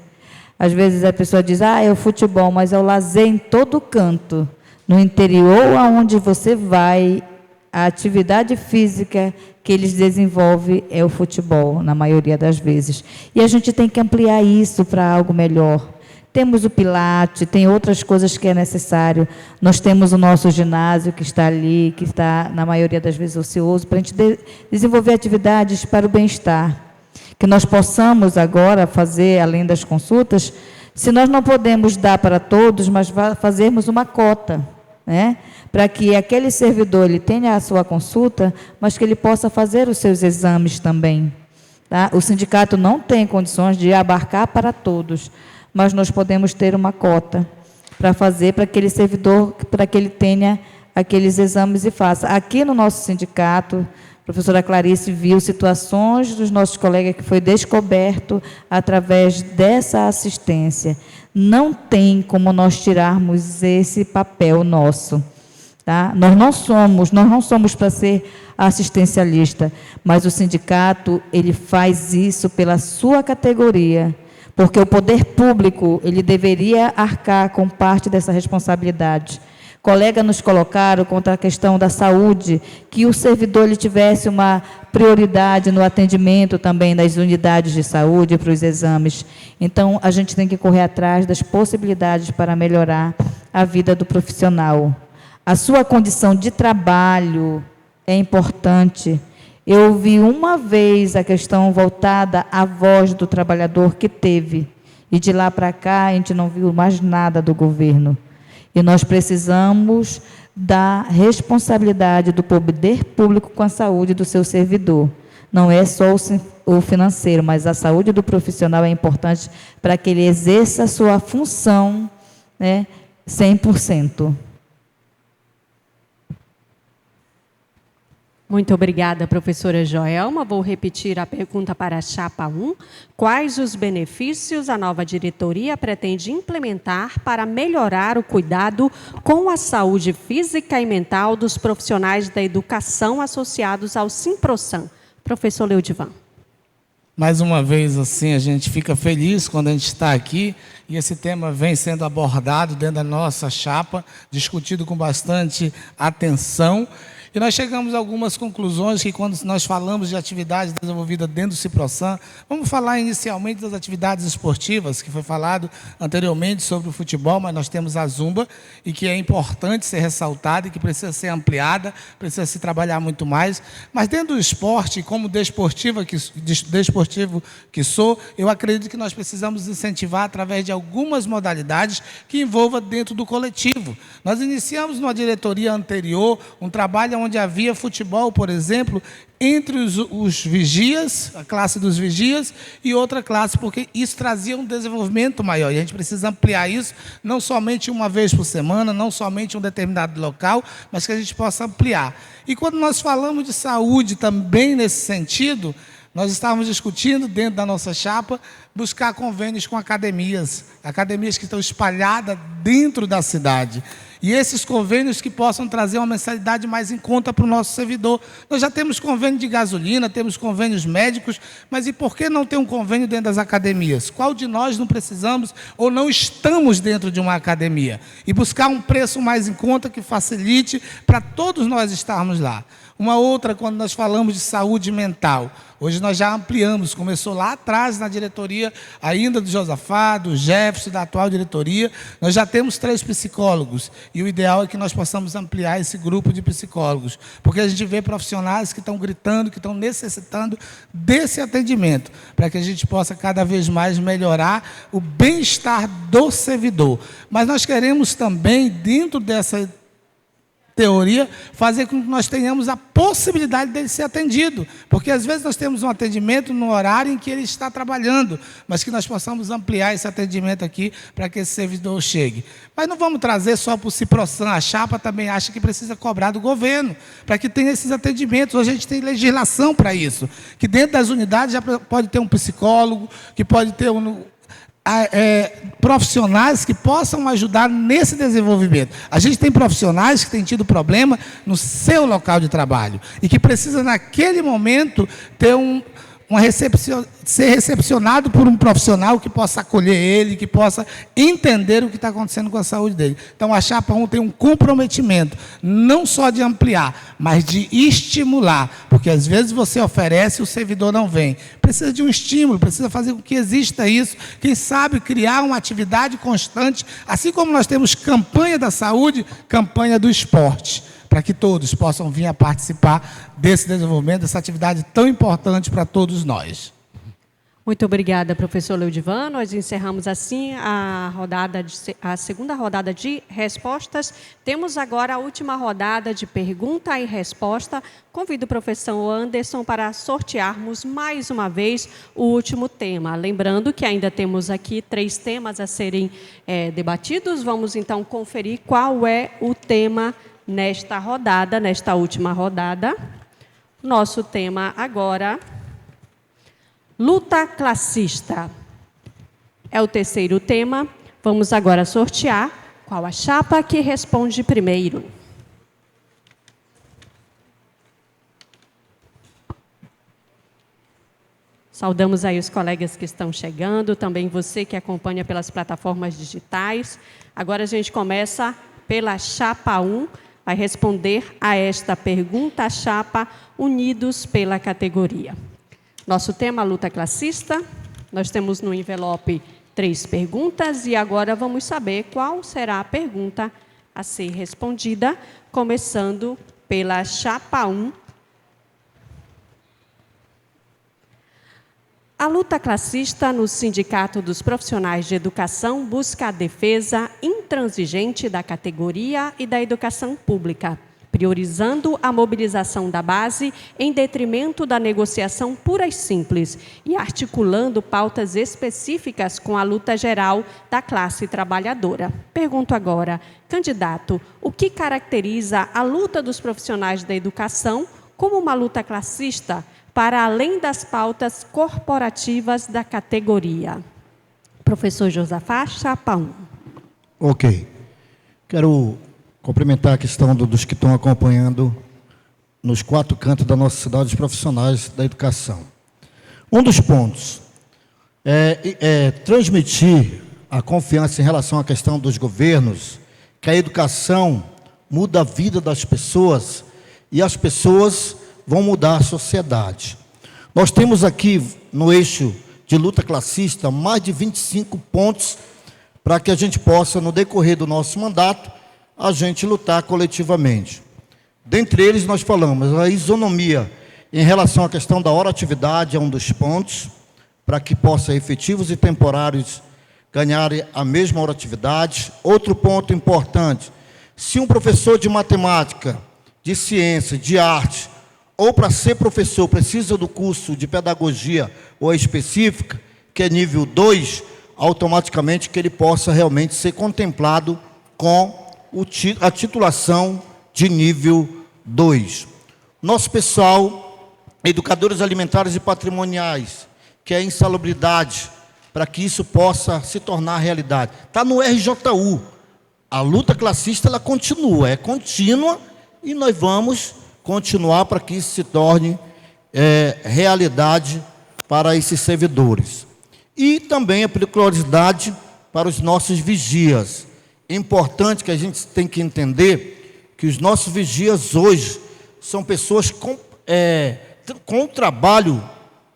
Às vezes a pessoa diz, é o futebol, mas é o lazer em todo canto. No interior, aonde você vai, a atividade física que eles desenvolvem é o futebol, na maioria das vezes. E a gente tem que ampliar isso para algo melhor. Temos o Pilates, tem outras coisas que é necessário. Nós temos o nosso ginásio que está ali, que está, na maioria das vezes, ocioso, para a gente desenvolver atividades para o bem-estar. Que nós possamos agora fazer, além das consultas, se nós não podemos dar para todos, mas fazermos uma cota, né? Para que aquele servidor ele tenha a sua consulta, mas que ele possa fazer os seus exames também. Tá? O sindicato não tem condições de abarcar para todos, mas nós podemos ter uma cota para fazer para aquele servidor, para que ele tenha aqueles exames e faça. Aqui no nosso sindicato, a professora Clarice viu situações dos nossos colegas que foi descoberto através dessa assistência. Não tem como nós tirarmos esse papel nosso. Tá? Nós não somos para ser assistencialista, mas o sindicato ele faz isso pela sua categoria, porque o poder público ele deveria arcar com parte dessa responsabilidade. Colegas nos colocaram contra a questão da saúde, que o servidor ele tivesse uma prioridade no atendimento também das unidades de saúde para os exames. Então, a gente tem que correr atrás das possibilidades para melhorar a vida do profissional. A sua condição de trabalho é importante. Eu ouvi uma vez a questão voltada à voz do trabalhador que teve, e de lá para cá a gente não viu mais nada do governo. E nós precisamos da responsabilidade do poder público com a saúde do seu servidor. Não é só o financeiro, mas a saúde do profissional é importante para que ele exerça a sua função, né, 100%. Muito obrigada, professora Joelma. Vou repetir a pergunta para a chapa 1. Quais os benefícios a nova diretoria pretende implementar para melhorar o cuidado com a saúde física e mental dos profissionais da educação associados ao Simprosan? Professor Leodivan. Mais uma vez, assim, a gente fica feliz quando a gente está aqui e esse tema vem sendo abordado dentro da nossa chapa, discutido com bastante atenção. E nós chegamos a algumas conclusões que, quando nós falamos de atividades desenvolvidas dentro do Simprosan, vamos falar inicialmente das atividades esportivas, que foi falado anteriormente sobre o futebol, mas nós temos a Zumba, e que é importante ser ressaltada, e que precisa ser ampliada, precisa se trabalhar muito mais. Mas dentro do esporte, como desportivo que sou, eu acredito que nós precisamos incentivar através de algumas modalidades que envolvam dentro do coletivo. Nós iniciamos numa diretoria anterior um trabalho onde havia futebol, por exemplo, entre os vigias, a classe dos vigias e outra classe, porque isso trazia um desenvolvimento maior. E a gente precisa ampliar isso, não somente uma vez por semana, não somente em um determinado local, mas que a gente possa ampliar. E quando nós falamos de saúde também nesse sentido, nós estávamos discutindo dentro da nossa chapa, buscar convênios com academias que estão espalhadas dentro da cidade. E esses convênios que possam trazer uma mensalidade mais em conta para o nosso servidor. Nós já temos convênio de gasolina, temos convênios médicos, mas e por que não ter um convênio dentro das academias? Qual de nós não precisamos ou não estamos dentro de uma academia? E buscar um preço mais em conta que facilite para todos nós estarmos lá. Uma outra, quando nós falamos de saúde mental. Hoje nós já ampliamos, começou lá atrás na diretoria, ainda do Josafá, do Jefferson, da atual diretoria. Nós já temos 3 psicólogos e o ideal é que nós possamos ampliar esse grupo de psicólogos, porque a gente vê profissionais que estão gritando, que estão necessitando desse atendimento, para que a gente possa cada vez mais melhorar o bem-estar do servidor. Mas nós queremos também, dentro dessa teoria, fazer com que nós tenhamos a possibilidade dele ser atendido, porque às vezes nós temos um atendimento no horário em que ele está trabalhando, mas que nós possamos ampliar esse atendimento aqui para que esse servidor chegue. Mas não vamos trazer só para o Ciprosan, a chapa também acha que precisa cobrar do governo, para que tenha esses atendimentos. Hoje a gente tem legislação para isso, que dentro das unidades já pode ter um psicólogo, que pode ter profissionais que possam ajudar nesse desenvolvimento. A gente tem profissionais que têm tido problema no seu local de trabalho e que precisam, naquele momento, ter ser recepcionado por um profissional que possa acolher ele, que possa entender o que está acontecendo com a saúde dele. Então, a Chapa 1 tem um comprometimento, não só de ampliar, mas de estimular, porque às vezes você oferece e o servidor não vem. Precisa de um estímulo, precisa fazer com que exista isso, quem sabe criar uma atividade constante, assim como nós temos campanha da saúde, campanha do esporte, para que todos possam vir a participar desse desenvolvimento, dessa atividade tão importante para todos nós. Muito obrigada, professor Leodivan. Nós encerramos assim a segunda rodada de respostas. Temos agora a última rodada de pergunta e resposta. Convido o professor Anderson para sortearmos mais uma vez o último tema. Lembrando que ainda temos aqui 3 temas a serem debatidos. Vamos então conferir qual é o tema nesta rodada, nesta última rodada. Nosso tema agora: luta classista. É o terceiro tema. Vamos agora sortear qual a chapa que responde primeiro. Saudamos aí os colegas que estão chegando, também você que acompanha pelas plataformas digitais. Agora a gente começa pela chapa 1. Vai responder a esta pergunta a chapa Unidos pela Categoria. Nosso tema, luta classista. Nós temos no envelope 3 perguntas e agora vamos saber qual será a pergunta a ser respondida, começando pela chapa 1. A luta classista no Sindicato dos Profissionais de Educação busca a defesa intransigente da categoria e da educação pública, priorizando a mobilização da base em detrimento da negociação pura e simples e articulando pautas específicas com a luta geral da classe trabalhadora. Pergunto agora, candidato, o que caracteriza a luta dos profissionais da educação como uma luta classista, para além das pautas corporativas da categoria? Professor Josafá, chapa 1. Ok. Quero cumprimentar a questão dos que estão acompanhando nos 4 cantos da nossa cidade, os profissionais da educação. Um dos pontos é transmitir a confiança em relação à questão dos governos, que a educação muda a vida das pessoas e as pessoas vão mudar a sociedade. Nós temos aqui, no eixo de luta classista, mais de 25 pontos para que a gente possa, no decorrer do nosso mandato, a gente lutar coletivamente. Dentre eles, nós falamos a isonomia em relação à questão da hora-atividade, é um dos pontos, para que possa efetivos e temporários ganharem a mesma hora-atividade. Outro ponto importante: se um professor de matemática, de ciência, de arte, ou para ser professor precisa do curso de pedagogia ou específica, que é nível 2, automaticamente que ele possa realmente ser contemplado com a titulação de nível 2. Nosso pessoal, educadores alimentares e patrimoniais, que é a insalubridade, para que isso possa se tornar realidade. Está no RJU. A luta classista, ela continua, é contínua, e nós vamos continuar para que isso se torne realidade para esses servidores. E também a periculosidade para os nossos vigias. É importante que a gente tem que entender que os nossos vigias hoje são pessoas com um trabalho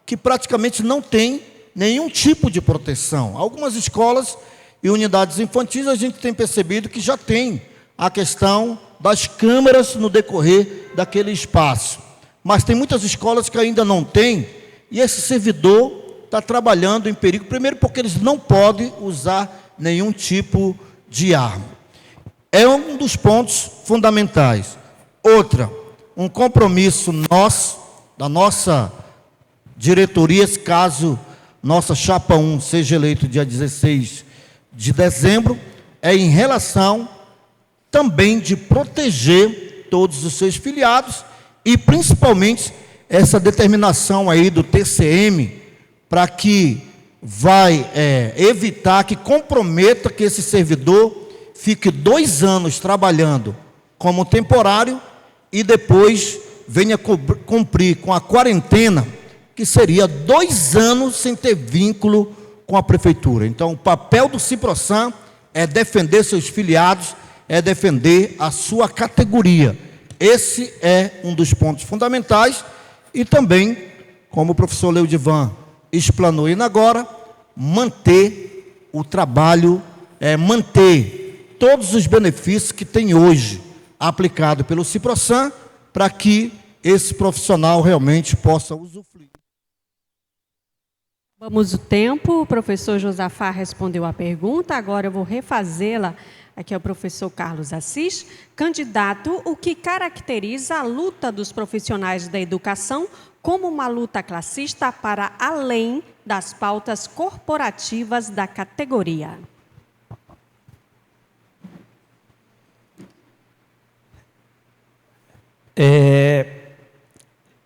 que praticamente não tem nenhum tipo de proteção. Algumas escolas e unidades infantis a gente tem percebido que já tem a questão das câmeras no decorrer daquele espaço. Mas tem muitas escolas que ainda não têm, e esse servidor está trabalhando em perigo, primeiro porque eles não podem usar nenhum tipo de arma. É um dos pontos fundamentais. Outra, um compromisso nosso, da nossa diretoria, caso nossa chapa 1 seja eleito dia 16 de dezembro, é em relação também de proteger todos os seus filiados e principalmente essa determinação aí do TCM para que vai evitar que comprometa que esse servidor fique 2 anos trabalhando como temporário e depois venha cumprir com a quarentena, que seria 2 anos sem ter vínculo com a prefeitura. Então, o papel do Ciprosan é defender seus filiados, é defender a sua categoria. Esse é um dos pontos fundamentais e também, como o professor Leudivan explanou ainda agora, manter o trabalho, manter todos os benefícios que tem hoje aplicado pelo Ciprosan, para que esse profissional realmente possa usufruir. Vamos o tempo, o professor Josafá respondeu a pergunta, agora eu vou refazê-la, aqui é o professor Carlos Assis. Candidato, o que caracteriza a luta dos profissionais da educação como uma luta classista para além das pautas corporativas da categoria?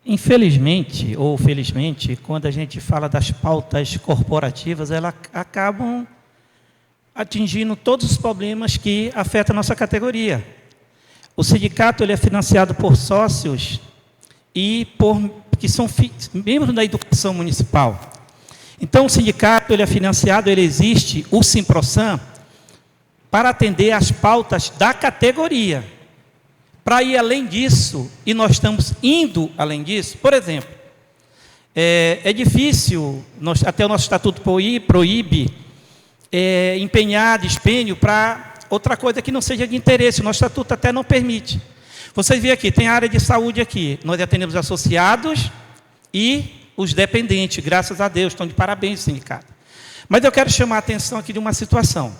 Infelizmente, ou felizmente, quando a gente fala das pautas corporativas, elas acabam atingindo todos os problemas que afetam a nossa categoria. O sindicato ele é financiado por sócios e que são membros da educação municipal. Então, o sindicato ele é financiado, ele existe, o Simprosan, para atender às pautas da categoria. Para ir além disso, e nós estamos indo além disso, por exemplo, é difícil, até o nosso estatuto proíbe empenhar dispêndio para outra coisa que não seja de interesse, o nosso estatuto até não permite. Vocês veem aqui, tem a área de saúde aqui, nós atendemos associados e os dependentes, graças a Deus, estão de parabéns o sindicato. Mas eu quero chamar a atenção aqui de uma situação.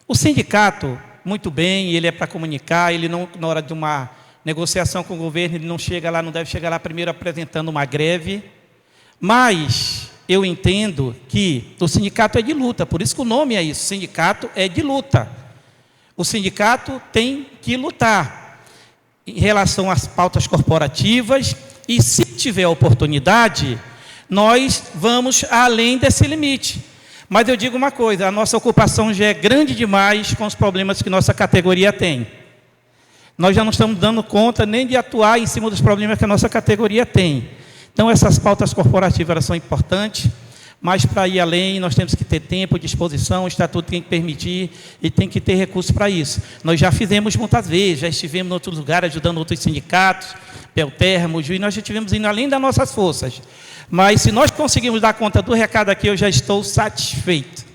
O sindicato, muito bem, ele é para comunicar, ele não, na hora de uma negociação com o governo, ele não chega lá, não deve chegar lá primeiro apresentando uma greve, mas eu entendo que o sindicato é de luta, por isso que o nome é isso, sindicato é de luta. O sindicato tem que lutar em relação às pautas corporativas e, se tiver oportunidade, nós vamos além desse limite. Mas eu digo uma coisa, a nossa ocupação já é grande demais com os problemas que nossa categoria tem. Nós já não estamos dando conta nem de atuar em cima dos problemas que a nossa categoria tem. Então, essas pautas corporativas elas são importantes, mas para ir além, nós temos que ter tempo, disposição, o estatuto tem que permitir e tem que ter recursos para isso. Nós já fizemos muitas vezes, já estivemos em outros lugares ajudando outros sindicatos, Peltermo, Juiz, nós já estivemos indo além das nossas forças. Mas se nós conseguirmos dar conta do recado aqui, eu já estou satisfeito.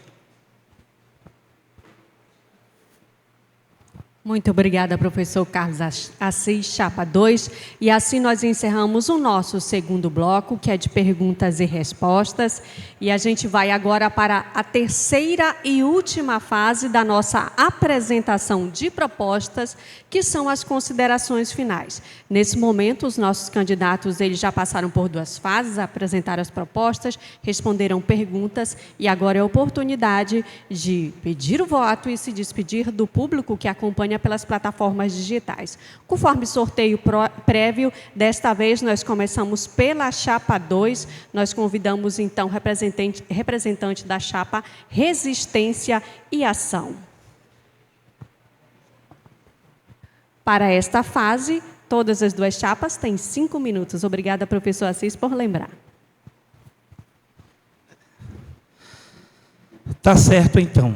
Muito obrigada, professor Carlos Assis, chapa 2. E assim nós encerramos o nosso segundo bloco, que é de perguntas e respostas. E a gente vai agora para a terceira e última fase da nossa apresentação de propostas, que são as considerações finais. Nesse momento, os nossos candidatos eles já passaram por 2 fases, apresentaram as propostas, responderam perguntas, e agora é a oportunidade de pedir o voto e se despedir do público que acompanha pelas plataformas digitais. Conforme sorteio prévio, desta vez nós começamos pela chapa 2, nós convidamos então representante da chapa Resistência e Ação. Para esta fase, todas as 2 chapas têm 5 minutos. Obrigada, professor Assis, por lembrar. Tá certo, então.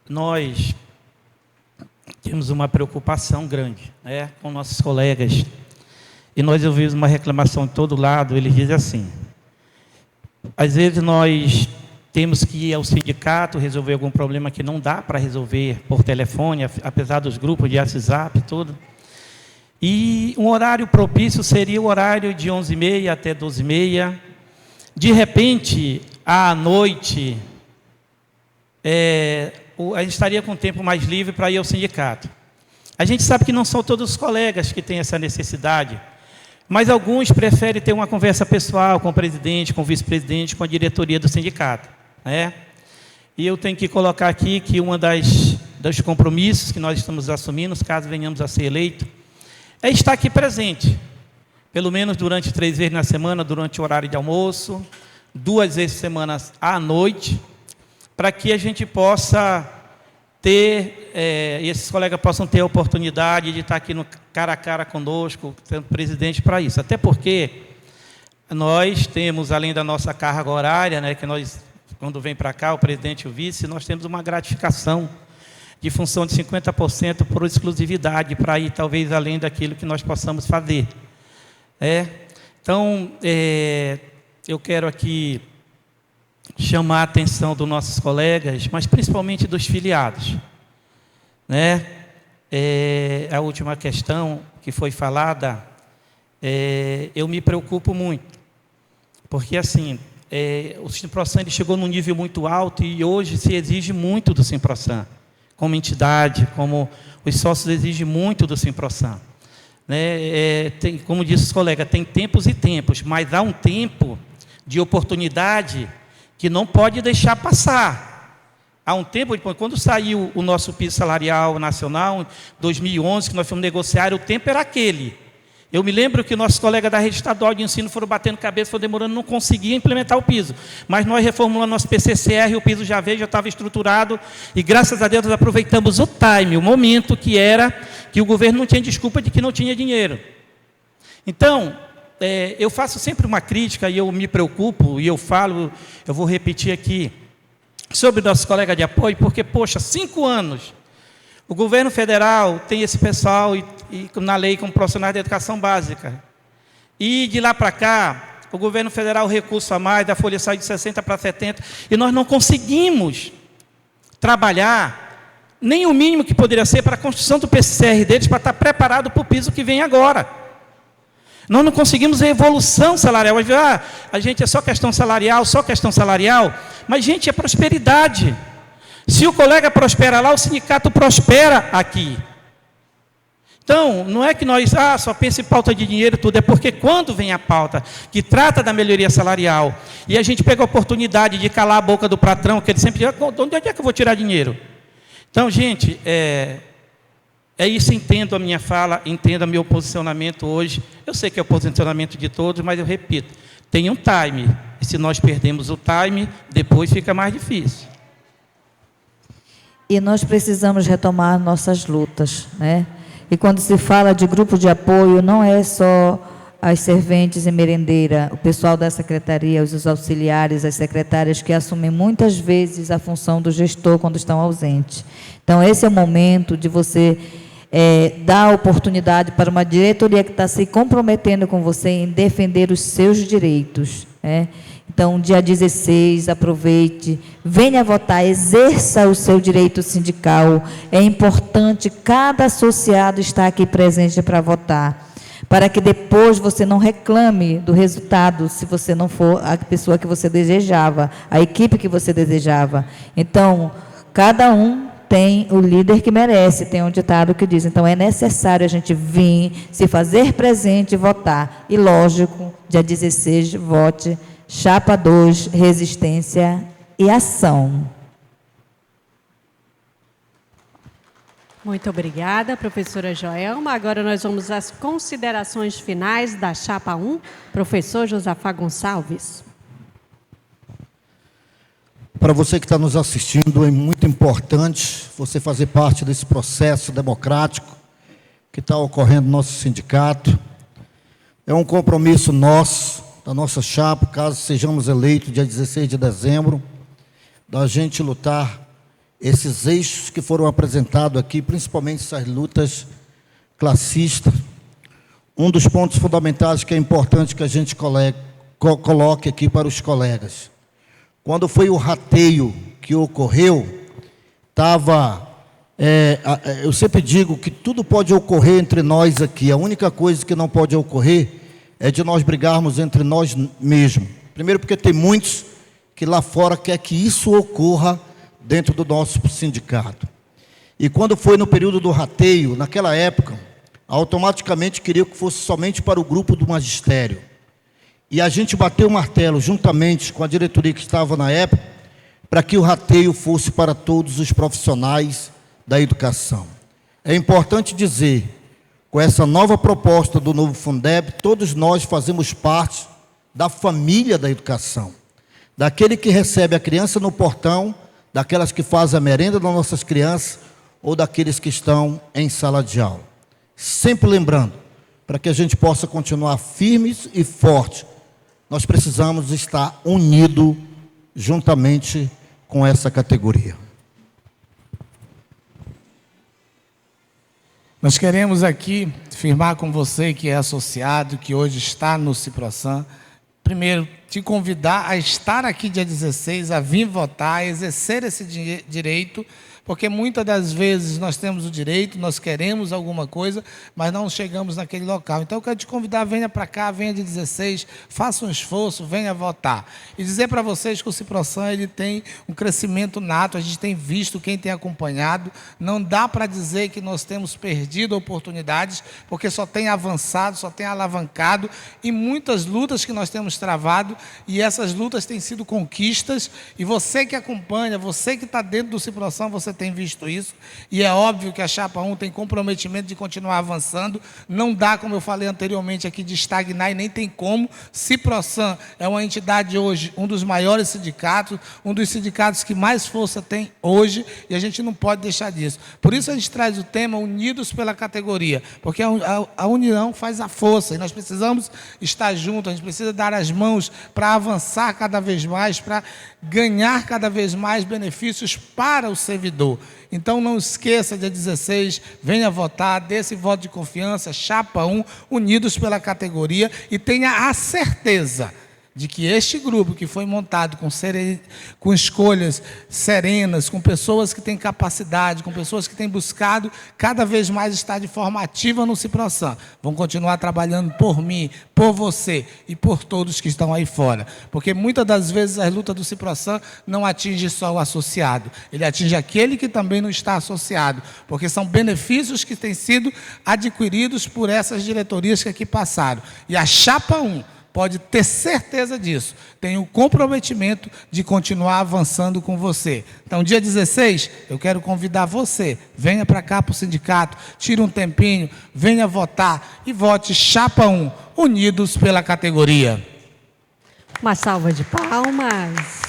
Nós temos uma preocupação grande, né, com nossos colegas. E nós ouvimos uma reclamação de todo lado. Eles dizem assim: às vezes nós temos que ir ao sindicato resolver algum problema que não dá para resolver por telefone, apesar dos grupos de WhatsApp e tudo. E um horário propício seria o horário de 11h30 até 12h30. De repente, à noite, a gente estaria com o tempo mais livre para ir ao sindicato. A gente sabe que não são todos os colegas que têm essa necessidade, mas alguns preferem ter uma conversa pessoal com o presidente, com o vice-presidente, com a diretoria do sindicato, né? E eu tenho que colocar aqui que uma dos compromissos que nós estamos assumindo, caso venhamos a ser eleitos, é estar aqui presente, pelo menos durante 3 vezes na semana, durante o horário de almoço, 2 vezes por semana à noite, para que a gente possa ter, esses colegas possam ter a oportunidade de estar aqui no cara a cara conosco, sendo presidente para isso. Até porque nós temos, além da nossa carga horária, né, que nós, quando vem para cá, o presidente e o vice, nós temos uma gratificação de função de 50% por exclusividade, para ir talvez além daquilo que nós possamos fazer. Então, eu quero aqui chamar a atenção dos nossos colegas, mas principalmente dos filiados, né? A última questão que foi falada, eu me preocupo muito, porque assim, o Simprosan chegou num nível muito alto e hoje se exige muito do Simprosan, como entidade, como os sócios exigem muito do Simprosan, né? Como disse os colegas, tem tempos e tempos, mas há um tempo de oportunidade que não pode deixar passar. Há um tempo, quando saiu o nosso piso salarial nacional, em 2011, que nós fomos negociar, o tempo era aquele. Eu me lembro que nossos colegas da rede estadual de ensino foram batendo cabeça, foram demorando, não conseguiam implementar o piso. Mas nós reformulamos nosso PCCR, o piso já veio, já estava estruturado, e graças a Deus nós aproveitamos o time, o momento que era, que o governo não tinha desculpa de que não tinha dinheiro. Então, eu faço sempre uma crítica, e eu me preocupo, e eu falo, eu vou repetir aqui, sobre nossos colegas de apoio, porque, poxa, 5 anos, o governo federal tem esse pessoal na lei como profissionais de educação básica. E de lá para cá, o governo federal recurso a mais, da folha saiu de 60 para 70, e nós não conseguimos trabalhar nem o mínimo que poderia ser para a construção do PCCR deles, para estar preparado para o piso que vem agora. Nós não conseguimos a evolução salarial. A gente é só questão salarial, mas, gente, é prosperidade. Se o colega prospera lá, o sindicato prospera aqui. Então, não é que nós só pensamos em pauta de dinheiro, tudo, é porque quando vem a pauta que trata da melhoria salarial, e a gente pega a oportunidade de calar a boca do patrão, que ele sempre diz, de onde é que eu vou tirar dinheiro? Então, gente, isso, entendo a minha fala, entendo o meu posicionamento hoje. Eu sei que é o posicionamento de todos, mas eu repito, tem um time. E se nós perdemos o time, depois fica mais difícil. E nós precisamos retomar nossas lutas, né? E quando se fala de grupo de apoio, não é só as serventes e merendeira, o pessoal da secretaria, os auxiliares, as secretárias que assumem muitas vezes a função do gestor quando estão ausentes. Então, esse é o momento de você dar oportunidade para uma diretoria que está se comprometendo com você em defender os seus direitos, né? Então, dia 16, aproveite, venha votar, exerça o seu direito sindical. É importante cada associado estar aqui presente para votar, para que depois você não reclame do resultado, se você não for a pessoa que você desejava, a equipe que você desejava. Então, cada um tem o líder que merece, tem um ditado que diz, então é necessário a gente vir, se fazer presente e votar. E, lógico, dia 16, vote Chapa 2, resistência e ação. Muito obrigada, professora Joelma. Agora nós vamos às considerações finais da Chapa 1. Professor Josafá Gonçalves. Para você que está nos assistindo, é muito importante você fazer parte desse processo democrático que está ocorrendo no nosso sindicato. É um compromisso nosso, da nossa chapa, caso sejamos eleitos dia 16 de dezembro, da gente lutar esses eixos que foram apresentados aqui, principalmente essas lutas classistas. Um dos pontos fundamentais que é importante que a gente coloque aqui para os colegas. Quando foi o rateio que ocorreu, eu sempre digo que tudo pode ocorrer entre nós aqui. A única coisa que não pode ocorrer é de nós brigarmos entre nós mesmos. Primeiro porque tem muitos que lá fora quer que isso ocorra dentro do nosso sindicato. E quando foi no período do rateio, naquela época, automaticamente queria que fosse somente para o grupo do magistério. E a gente bateu o martelo, juntamente com a diretoria que estava na época, para que o rateio fosse para todos os profissionais da educação. É importante dizer, com essa nova proposta do novo Fundeb, todos nós fazemos parte da família da educação. Daquele que recebe a criança no portão, daquelas que fazem a merenda das nossas crianças, ou daqueles que estão em sala de aula. Sempre lembrando, para que a gente possa continuar firmes e fortes, nós precisamos estar unidos juntamente com essa categoria. Nós queremos aqui firmar com você que é associado, que hoje está no Ciprosan, primeiro, te convidar a estar aqui dia 16, a vir votar, a exercer esse direito, porque muitas das vezes nós temos o direito, nós queremos alguma coisa, mas não chegamos naquele local. Então eu quero te convidar, venha para cá, venha de 16, faça um esforço, venha votar. E dizer para vocês que o Ciprosan, ele tem um crescimento nato, a gente tem visto, quem tem acompanhado, não dá para dizer que nós temos perdido oportunidades, porque só tem avançado, só tem alavancado, e muitas lutas que nós temos travado, e essas lutas têm sido conquistas, e você que acompanha, você que está dentro do Ciprosan, você tem visto isso, e é óbvio que a Chapa 1 tem comprometimento de continuar avançando, não dá, como eu falei anteriormente aqui, de estagnar, e nem tem como. Ciprosan é uma entidade hoje, um dos maiores sindicatos, um dos sindicatos que mais força tem hoje, e a gente não pode deixar disso. Por isso a gente traz o tema Unidos pela Categoria, porque a união faz a força, e nós precisamos estar juntos, a gente precisa dar as mãos para avançar cada vez mais, para ganhar cada vez mais benefícios para o servidor. Então não esqueça, dia 16, venha votar, dê esse voto de confiança, Chapa 1, Unidos pela Categoria, e tenha a certeza de que este grupo que foi montado com escolhas serenas, com pessoas que têm capacidade, com pessoas que têm buscado cada vez mais estar de forma ativa no Ciprosan, vão continuar trabalhando por mim, por você e por todos que estão aí fora. Porque muitas das vezes a luta do Ciprosan não atinge só o associado, ele atinge aquele que também não está associado, porque são benefícios que têm sido adquiridos por essas diretorias que aqui passaram. E a Chapa 1, pode ter certeza disso, tem o comprometimento de continuar avançando com você. Então, dia 16, eu quero convidar você, venha para cá para o sindicato, tire um tempinho, venha votar e vote Chapa 1, Unidos pela Categoria. Uma salva de palmas.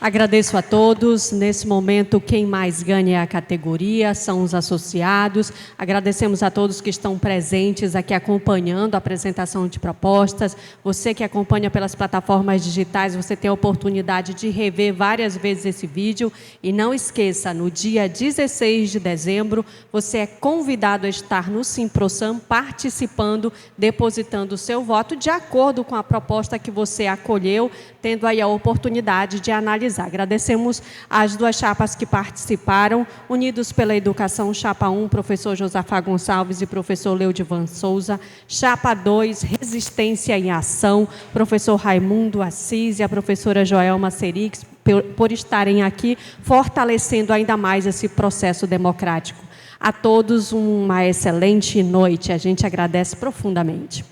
Agradeço a todos. Nesse momento, quem mais ganha é a categoria, são os associados. Agradecemos a todos que estão presentes aqui acompanhando a apresentação de propostas. Você que acompanha pelas plataformas digitais, você tem a oportunidade de rever várias vezes esse vídeo. E não esqueça, no dia 16 de dezembro, você é convidado a estar no Ciprosan participando, depositando o seu voto de acordo com a proposta que você acolheu, tendo aí a oportunidade de analisar. Agradecemos as duas chapas que participaram, Unidos pela Educação, Chapa 1, professor Josafá Gonçalves e professor Leudivan Souza. Chapa 2, Resistência em Ação, professor Raimundo Assis e a professora Joelma Serix, por estarem aqui fortalecendo ainda mais esse processo democrático. A todos uma excelente noite, a gente agradece profundamente.